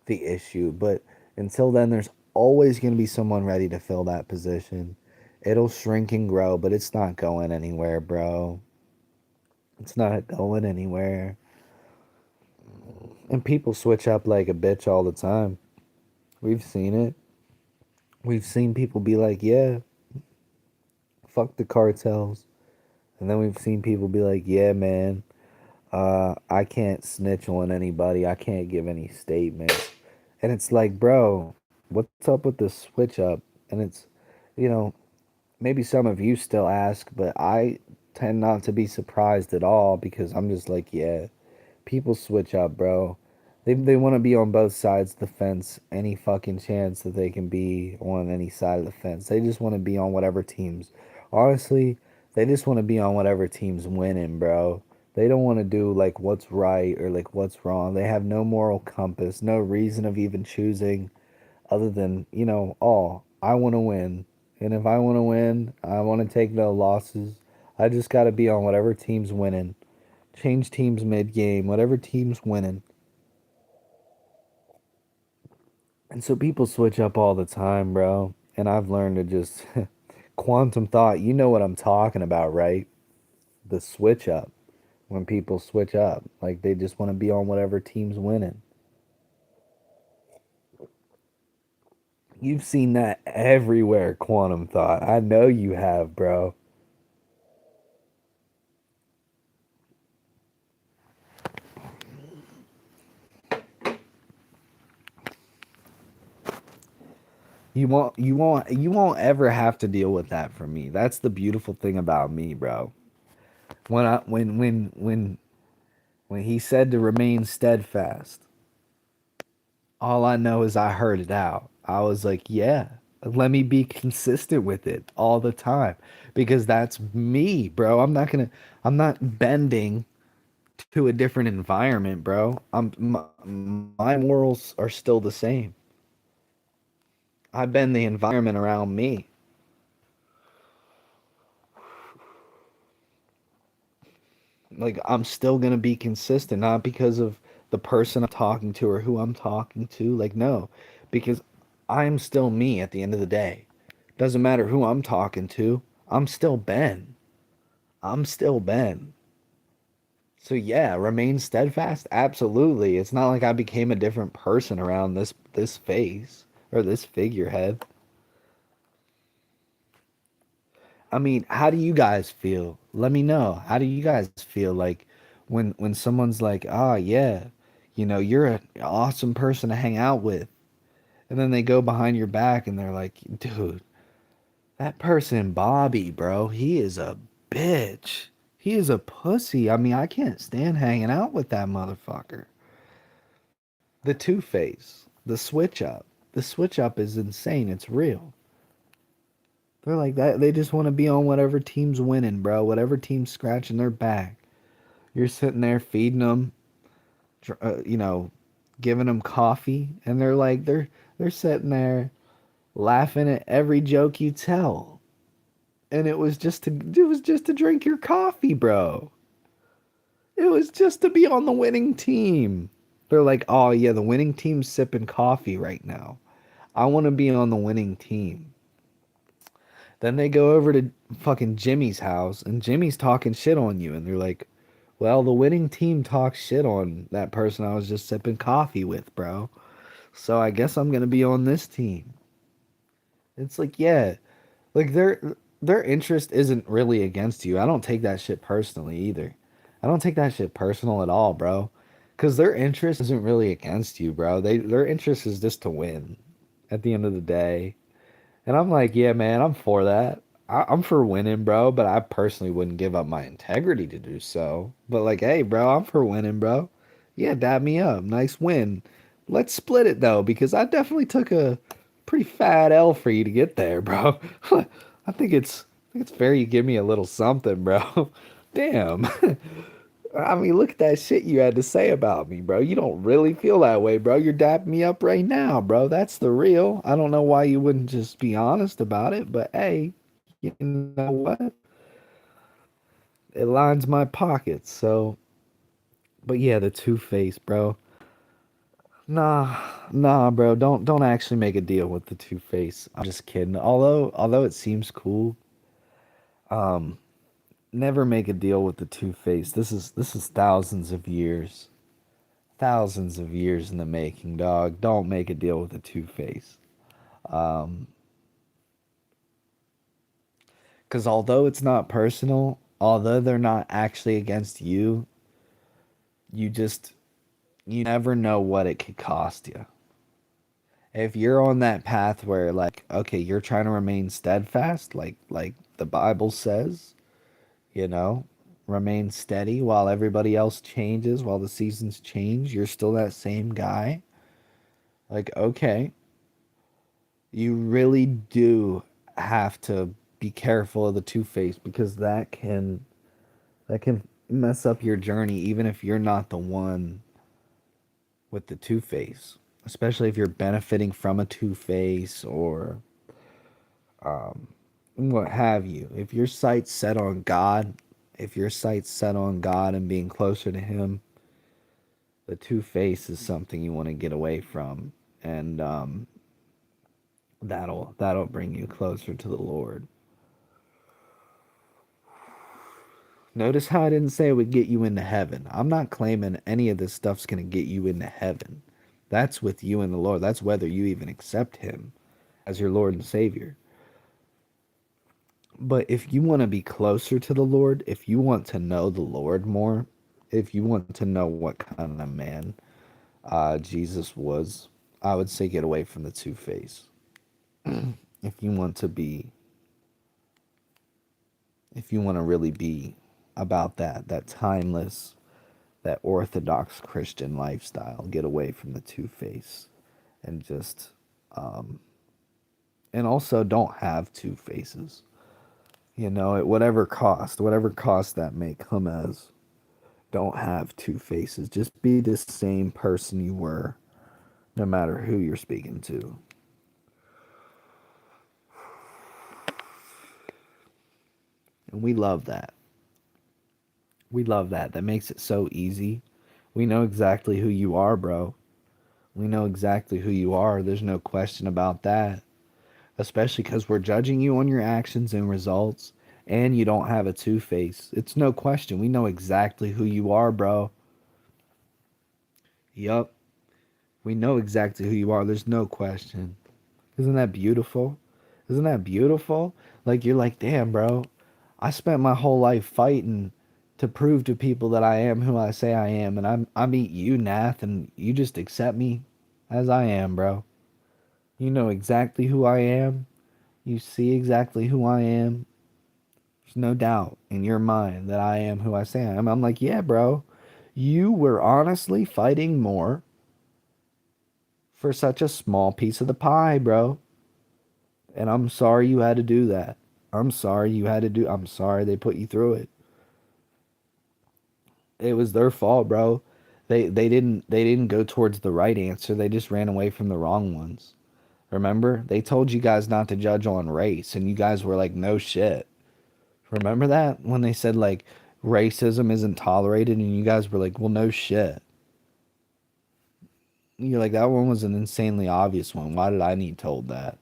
the issue. But until then, there's always going to be someone ready to fill that position. It'll shrink and grow, but it's not going anywhere, bro. It's not going anywhere. And people switch up like a bitch all the time. We've seen it. We've seen people be like, yeah, fuck the cartels. And then we've seen people be like, yeah, man, I can't snitch on anybody. I can't give any statements. And it's like, bro, what's up with this switch up? And it's, you know, maybe some of you still ask, but I tend not to be surprised at all because I'm just like, yeah, people switch up, bro. They want to be on both sides of the fence any fucking chance that they can be on any side of the fence. They just want to be on whatever teams. Honestly, they just want to be on whatever team's winning, bro. They don't want to do like what's right or like what's wrong. They have no moral compass, no reason of even choosing other than, oh, I want to win. And if I want to win, I want to take no losses. I just got to be on whatever team's winning. Change teams mid game, whatever team's winning. And so people switch up all the time, bro. And I've learned to just quantum thought. You know what I'm talking about, right? The switch up. When people switch up, like they just want to be on whatever team's winning. You've seen that everywhere, quantum thought. I know you have, bro. You won't ever have to deal with that from me. That's the beautiful thing about me, bro. When he said to remain steadfast, all I know is I heard it out. I was like, yeah, let me be consistent with it all the time because that's me, bro. I'm not bending to a different environment, bro. My morals are still the same. I bend the environment around me. Like I'm still gonna be consistent, not because of the person I'm talking to or who I'm talking to. Like no, because I'm still me at the end of the day. Doesn't matter who I'm talking to. I'm still Ben. I'm still Ben. So yeah, remain steadfast. Absolutely. It's not like I became a different person around this face or this figurehead. I mean, how do you guys feel? Let me know. How do you guys feel like when someone's like, "Ah, yeah, you're an awesome person to hang out with." And then they go behind your back and they're like, "Dude, that person Bobby, bro, he is a bitch. He is a pussy. I mean, I can't stand hanging out with that motherfucker." The two-face, the switch up. The switch up is insane. It's real. They're like that. They just want to be on whatever team's winning, bro. Whatever team's scratching their back. You're sitting there feeding them, giving them coffee, and they're sitting there laughing at every joke you tell. And it was just to drink your coffee, bro. It was just to be on the winning team. They're like, "Oh yeah, the winning team's sipping coffee right now. I want to be on the winning team." Then they go over to fucking Jimmy's house and Jimmy's talking shit on you and they're like, "Well, the winning team talks shit on that person I was just sipping coffee with, bro. So I guess I'm going to be on this team." It's like, yeah, like their interest isn't really against you. I don't take that shit personally either. I don't take that shit personal at all, bro. Cuz their interest isn't really against you, bro. Their interest is just to win at the end of the day. And I'm like, yeah, man, I'm for that. I'm for winning, bro, but I personally wouldn't give up my integrity to do so. But like, hey, bro, I'm for winning, bro. Yeah, dab me up. Nice win. Let's split it though, because I definitely took a pretty fat L for you to get there, bro. I think it's fair you give me a little something, bro. Damn. I mean, look at that shit you had to say about me, bro. You don't really feel that way, bro. You're dapping me up right now, bro. That's the real. I don't know why you wouldn't just be honest about it, but hey, you know what? It lines my pockets. So, but yeah, the Two Face, bro. Nah, nah, bro. Don't actually make a deal with the Two Face. I'm just kidding. Although it seems cool, never make a deal with the Two Face. This is thousands of years in the making, dog. Don't make a deal with the Two Face. Because although it's not personal, although they're not actually against you, you just you never know what it could cost you. If you're on that path where like, okay, you're trying to remain steadfast, like the Bible says, you know, remain steady while everybody else changes, while the seasons change, you're still that same guy. Like, okay, you really do have to be careful of the two face because that can mess up your journey even if you're not the one with the two face. Especially if you're benefiting from a two face or what have you. If your sight's set on God, if your sight's set on God and being closer to Him, the two face is something you want to get away from, and that'll bring you closer to the Lord. Notice how I didn't say it would get you into heaven. I'm not claiming any of this stuff's gonna get you into heaven. That's with you and the Lord. That's whether you even accept Him as your Lord and Savior. But if you want to be closer to the Lord, if you want to know the Lord more, if you want to know what kind of man Jesus was, I would say get away from the two face. If you want to be, if you want to really be about that timeless, that orthodox Christian lifestyle, get away from the two face, and just, and also don't have two faces. You know, at whatever cost that may come as. Don't have two faces. Just be the same person you were, no matter who you're speaking to. And we love that. We love that. That makes it so easy. We know exactly who you are, bro. We know exactly who you are. There's no question about that. Especially because we're judging you on your actions and results, and you don't have a two face. It's no question. We know exactly who you are, bro. Yup. We know exactly who you are. There's no question. Isn't that beautiful? Isn't that beautiful? Like you're like, damn, bro. I spent my whole life fighting to prove to people that I am who I say I am, and I meet you, Nath, and you just accept me as I am, bro. You know exactly who I am. You see exactly who I am. There's no doubt in your mind that I am who I say I am. I'm like, yeah, bro. You were honestly fighting more for such a small piece of the pie, bro. And I'm sorry you had to do that. I'm sorry they put you through it. It was their fault, bro. They didn't go towards the right answer. They just ran away from the wrong ones. Remember? They told you guys not to judge on race and you guys were like, "No shit." Remember that when they said like racism isn't tolerated and you guys were like, "Well, no shit." You're like, "That one was an insanely obvious one. Why did I need told that?"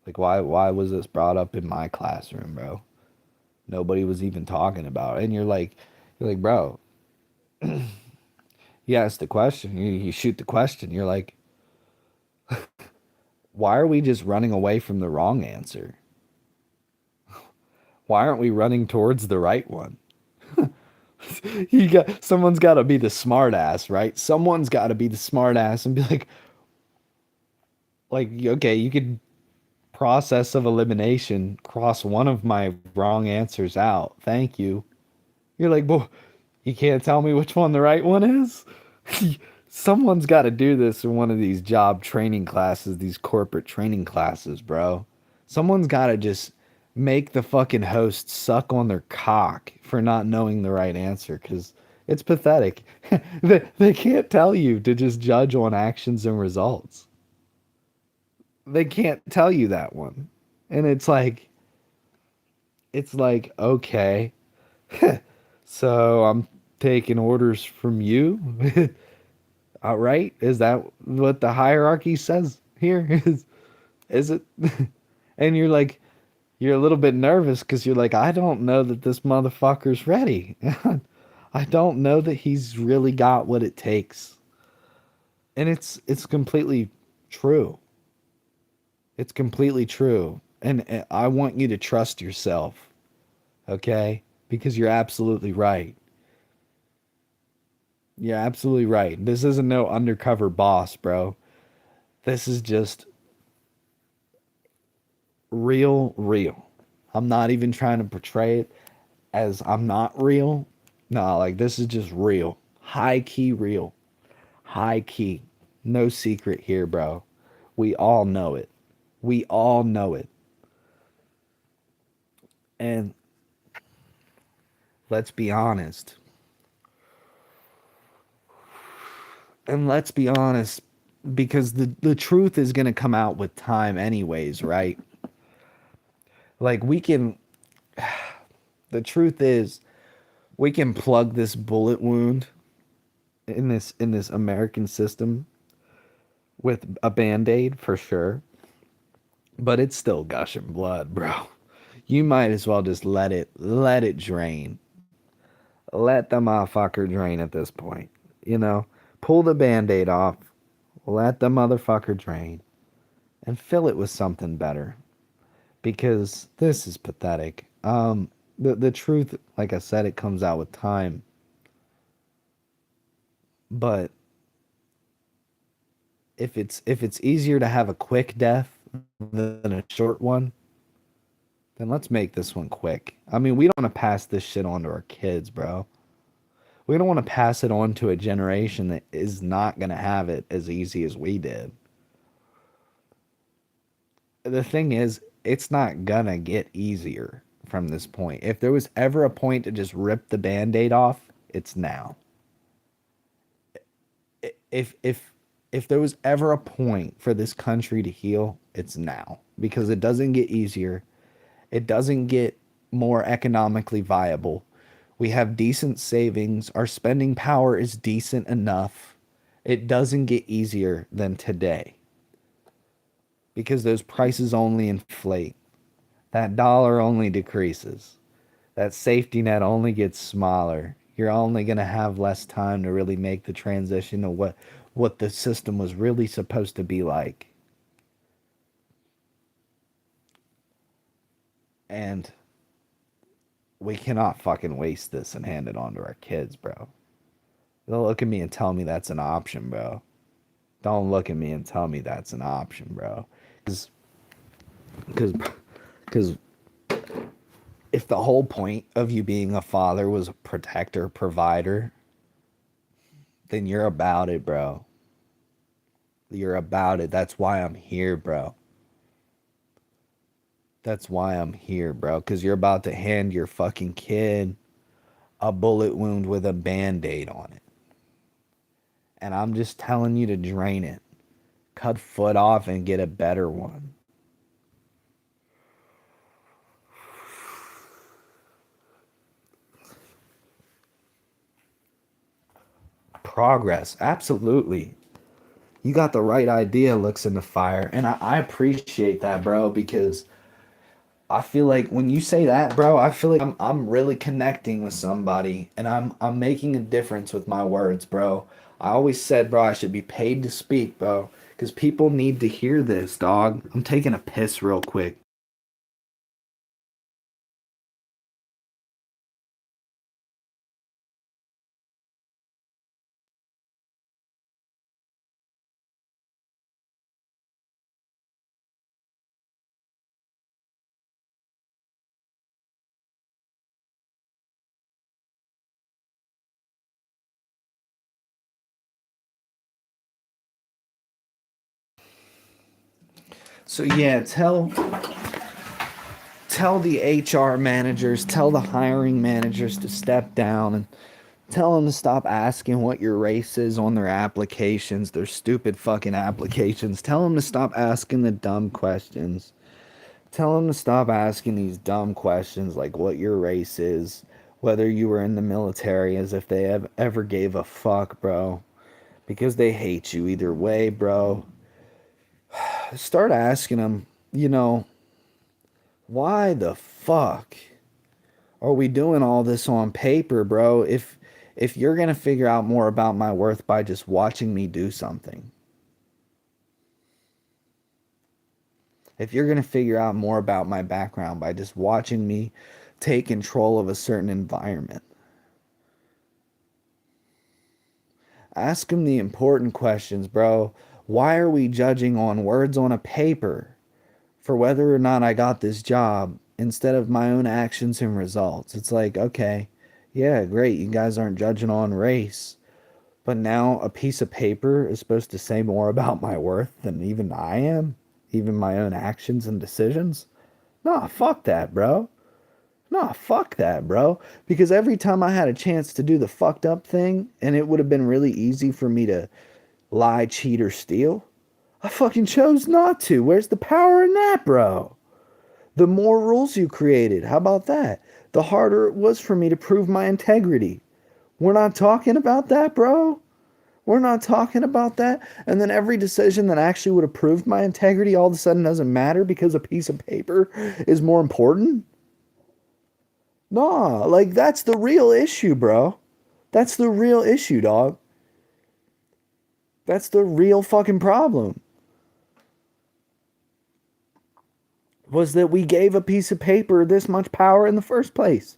Like why was this brought up in my classroom, bro? Nobody was even talking about it. And you're like, bro, you ask the question, you shoot the question. You're like, why are we just running away from the wrong answer? Why aren't we running towards the right one? Someone's got to be the smart ass, right? Someone's got to be the smart ass and be like, okay, you could process of elimination cross one of my wrong answers out. Thank you. You're like, well, you can't tell me which one the right one is? Someone's got to do this in one of these job training classes, these corporate training classes, bro. Someone's got to just make the fucking host suck on their cock for not knowing the right answer because it's pathetic. They can't tell you to just judge on actions and results. They can't tell you that one. And it's like, okay, so I'm taking orders from you. All right, is that what the hierarchy says here? Is it? And you're a little bit nervous because you're like, I don't know that this motherfucker's ready. I don't know that he's really got what it takes. And it's completely true. It's completely true. And I want you to trust yourself, okay? Because you're absolutely right. You're absolutely right. This isn't no undercover boss, bro. This is just real, real. I'm not even trying to portray it as I'm not real. No, like this is just real. High key real. High key. No secret here, bro. We all know it. We all know it. And let's be honest. And let's be honest because the truth is going to come out with time anyways, right? Like we can the truth is we can plug this bullet wound in this American system with a band-aid for sure, but it's still gushing blood, bro. You might as well just let it drain. Let the motherfucker drain at this point. You know, pull the band-aid off, let the motherfucker drain, and fill it with something better. Because this is pathetic. The truth, like I said, it comes out with time. But if it's easier to have a quick death than a short one, then let's make this one quick. I mean, we don't want to pass this shit on to our kids, bro. We don't want to pass it on to a generation that is not going to have it as easy as we did. The thing is, it's not going to get easier from this point. If there was ever a point to just rip the band-aid off, it's now. If if if there was ever a point for this country to heal, it's now because it doesn't get easier. It doesn't get more economically viable. We have decent savings. Our spending power is decent enough. It doesn't get easier than today because those prices only inflate. That dollar only decreases. That safety net only gets smaller. You're only going to have less time to really make the transition to what the system was really supposed to be like. And we cannot fucking waste this and hand it on to our kids, bro. Don't look at me and tell me that's an option, bro. Don't look at me and tell me that's an option, bro. Because because if the whole point of you being a father was a protector, provider, then you're about it, bro. You're about it. That's why I'm here, bro. That's why I'm here, bro. Because you're about to hand your fucking kid a bullet wound with a band aid on it. And I'm just telling you to drain it. Cut foot off and get a better one. Progress. Absolutely. You got the right idea, looks in the fire. And I appreciate that, bro, because I feel like when you say that, bro, I feel like I'm really connecting with somebody and I'm making a difference with my words, bro. I always said, bro, I should be paid to speak, bro, because people need to hear this, dog. I'm taking a piss real quick. So yeah, tell the HR managers, tell the hiring managers to step down and tell them to stop asking what your race is on their applications, their stupid fucking applications. Tell them to stop asking the dumb questions. Tell them to stop asking these dumb questions like what your race is, whether you were in the military, as if they have ever gave a fuck, bro. Because they hate you either way, bro. Start asking them, why the fuck are we doing all this on paper, bro? If you're going to figure out more about my worth by just watching me do something. If you're going to figure out more about my background by just watching me take control of a certain environment. Ask them the important questions, bro. Why are we judging on words on a paper for whether or not I got this job instead of my own actions and results? It's like, okay, yeah, great. You guys aren't judging on race. But now a piece of paper is supposed to say more about my worth than even I am, even my own actions and decisions. Nah, fuck that, bro. Nah, fuck that, bro. Because every time I had a chance to do the fucked up thing, and it would have been really easy for me to lie, cheat, or steal, I fucking chose not to. Where's the power in that, bro? The more rules you created, how about that? The harder it was for me to prove my integrity. We're not talking about that, bro. We're not talking about that. And then every decision that actually would have proved my integrity all of a sudden doesn't matter because a piece of paper is more important. Nah, like that's the real issue, bro. That's the real issue, dog. That's the real fucking problem. Was that we gave a piece of paper this much power in the first place.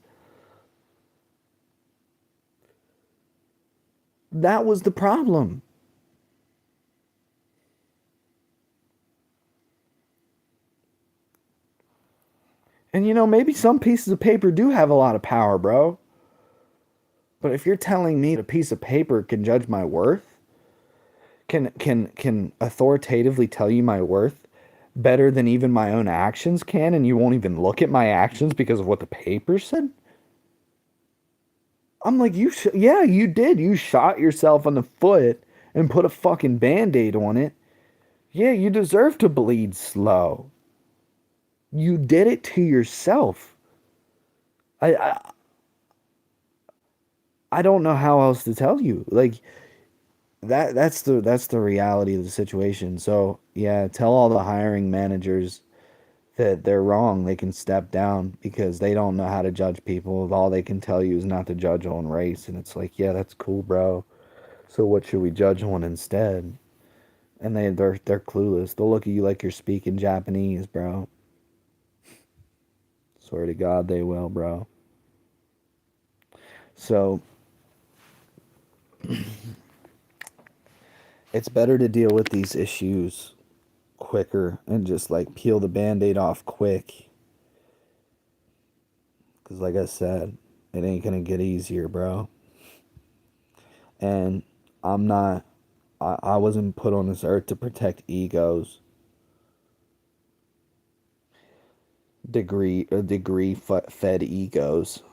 That was the problem. And maybe some pieces of paper do have a lot of power, bro. But if you're telling me a piece of paper can judge my worth, can authoritatively tell you my worth better than even my own actions can, and you won't even look at my actions because of what the paper said? I'm like, yeah, you did. You shot yourself on the foot and put a fucking band-aid on it. Yeah, you deserve to bleed slow. You did it to yourself. I, I I don't know how else to tell you. Like that's the reality of the situation. So, yeah, tell all the hiring managers that they're wrong. They can step down because they don't know how to judge people. All they can tell you is not to judge on race, and it's like, yeah, that's cool, bro. So what should we judge on instead? And they're clueless. They'll look at you like you're speaking Japanese, bro. Swear to God, they will, bro. So it's better to deal with these issues quicker and just like peel the band-aid off quick. Because, like I said, it ain't gonna get easier, bro. And I'm not, I wasn't put on this earth to protect egos, degree fed egos.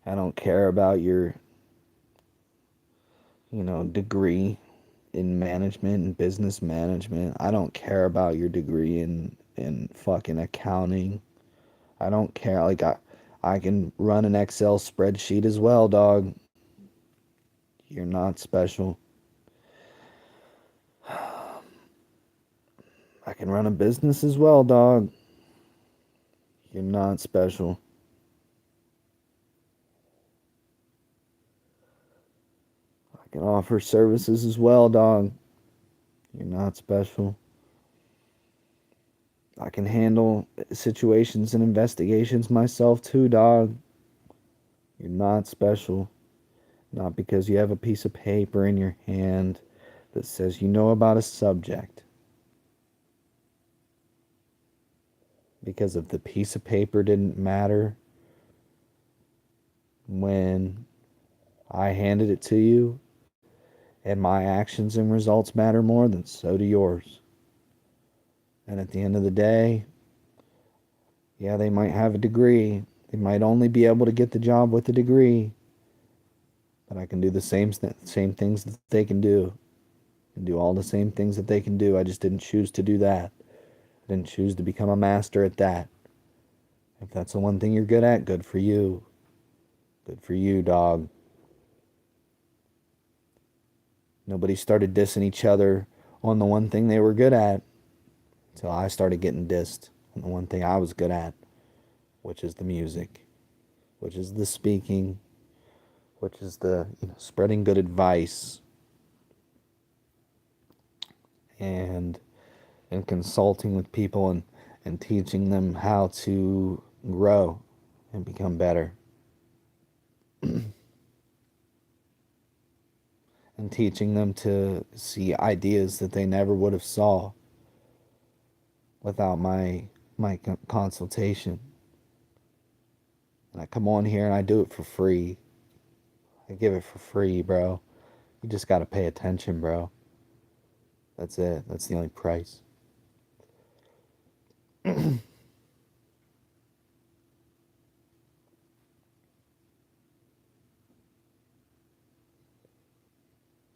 I don't care about your, degree in management and business management. I don't care about your degree in fucking accounting. I don't care. Like I can run an Excel spreadsheet as well, dog. You're not special. I can run a business as well, dog. You're not special. I can offer services as well, dog. You're not special. I can handle situations and investigations myself too, dog. You're not special. Not because you have a piece of paper in your hand that says you know about a subject. Because if the piece of paper didn't matter when I handed it to you And my actions and results matter more, then so do yours. And at the end of the day, yeah, they might have a degree. They might only be able to get the job with a degree, but I can do the same things that they can do. And do all the same things that they can do. I just didn't choose to do that. I didn't choose to become a master at that. If that's the one thing you're good at, good for you. Good for you, dog. Nobody started dissing each other on the one thing they were good at until I started getting dissed on the one thing I was good at, which is the music, which is the speaking, which is the spreading good advice and consulting with people and teaching them how to grow and become better. And teaching them to see ideas that they never would have saw without my consultation. And I come on here and I do it for free. I give it for free, bro. You just got to pay attention, bro. That's it. That's the only price.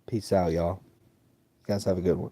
Peace out, y'all. You guys have a good one.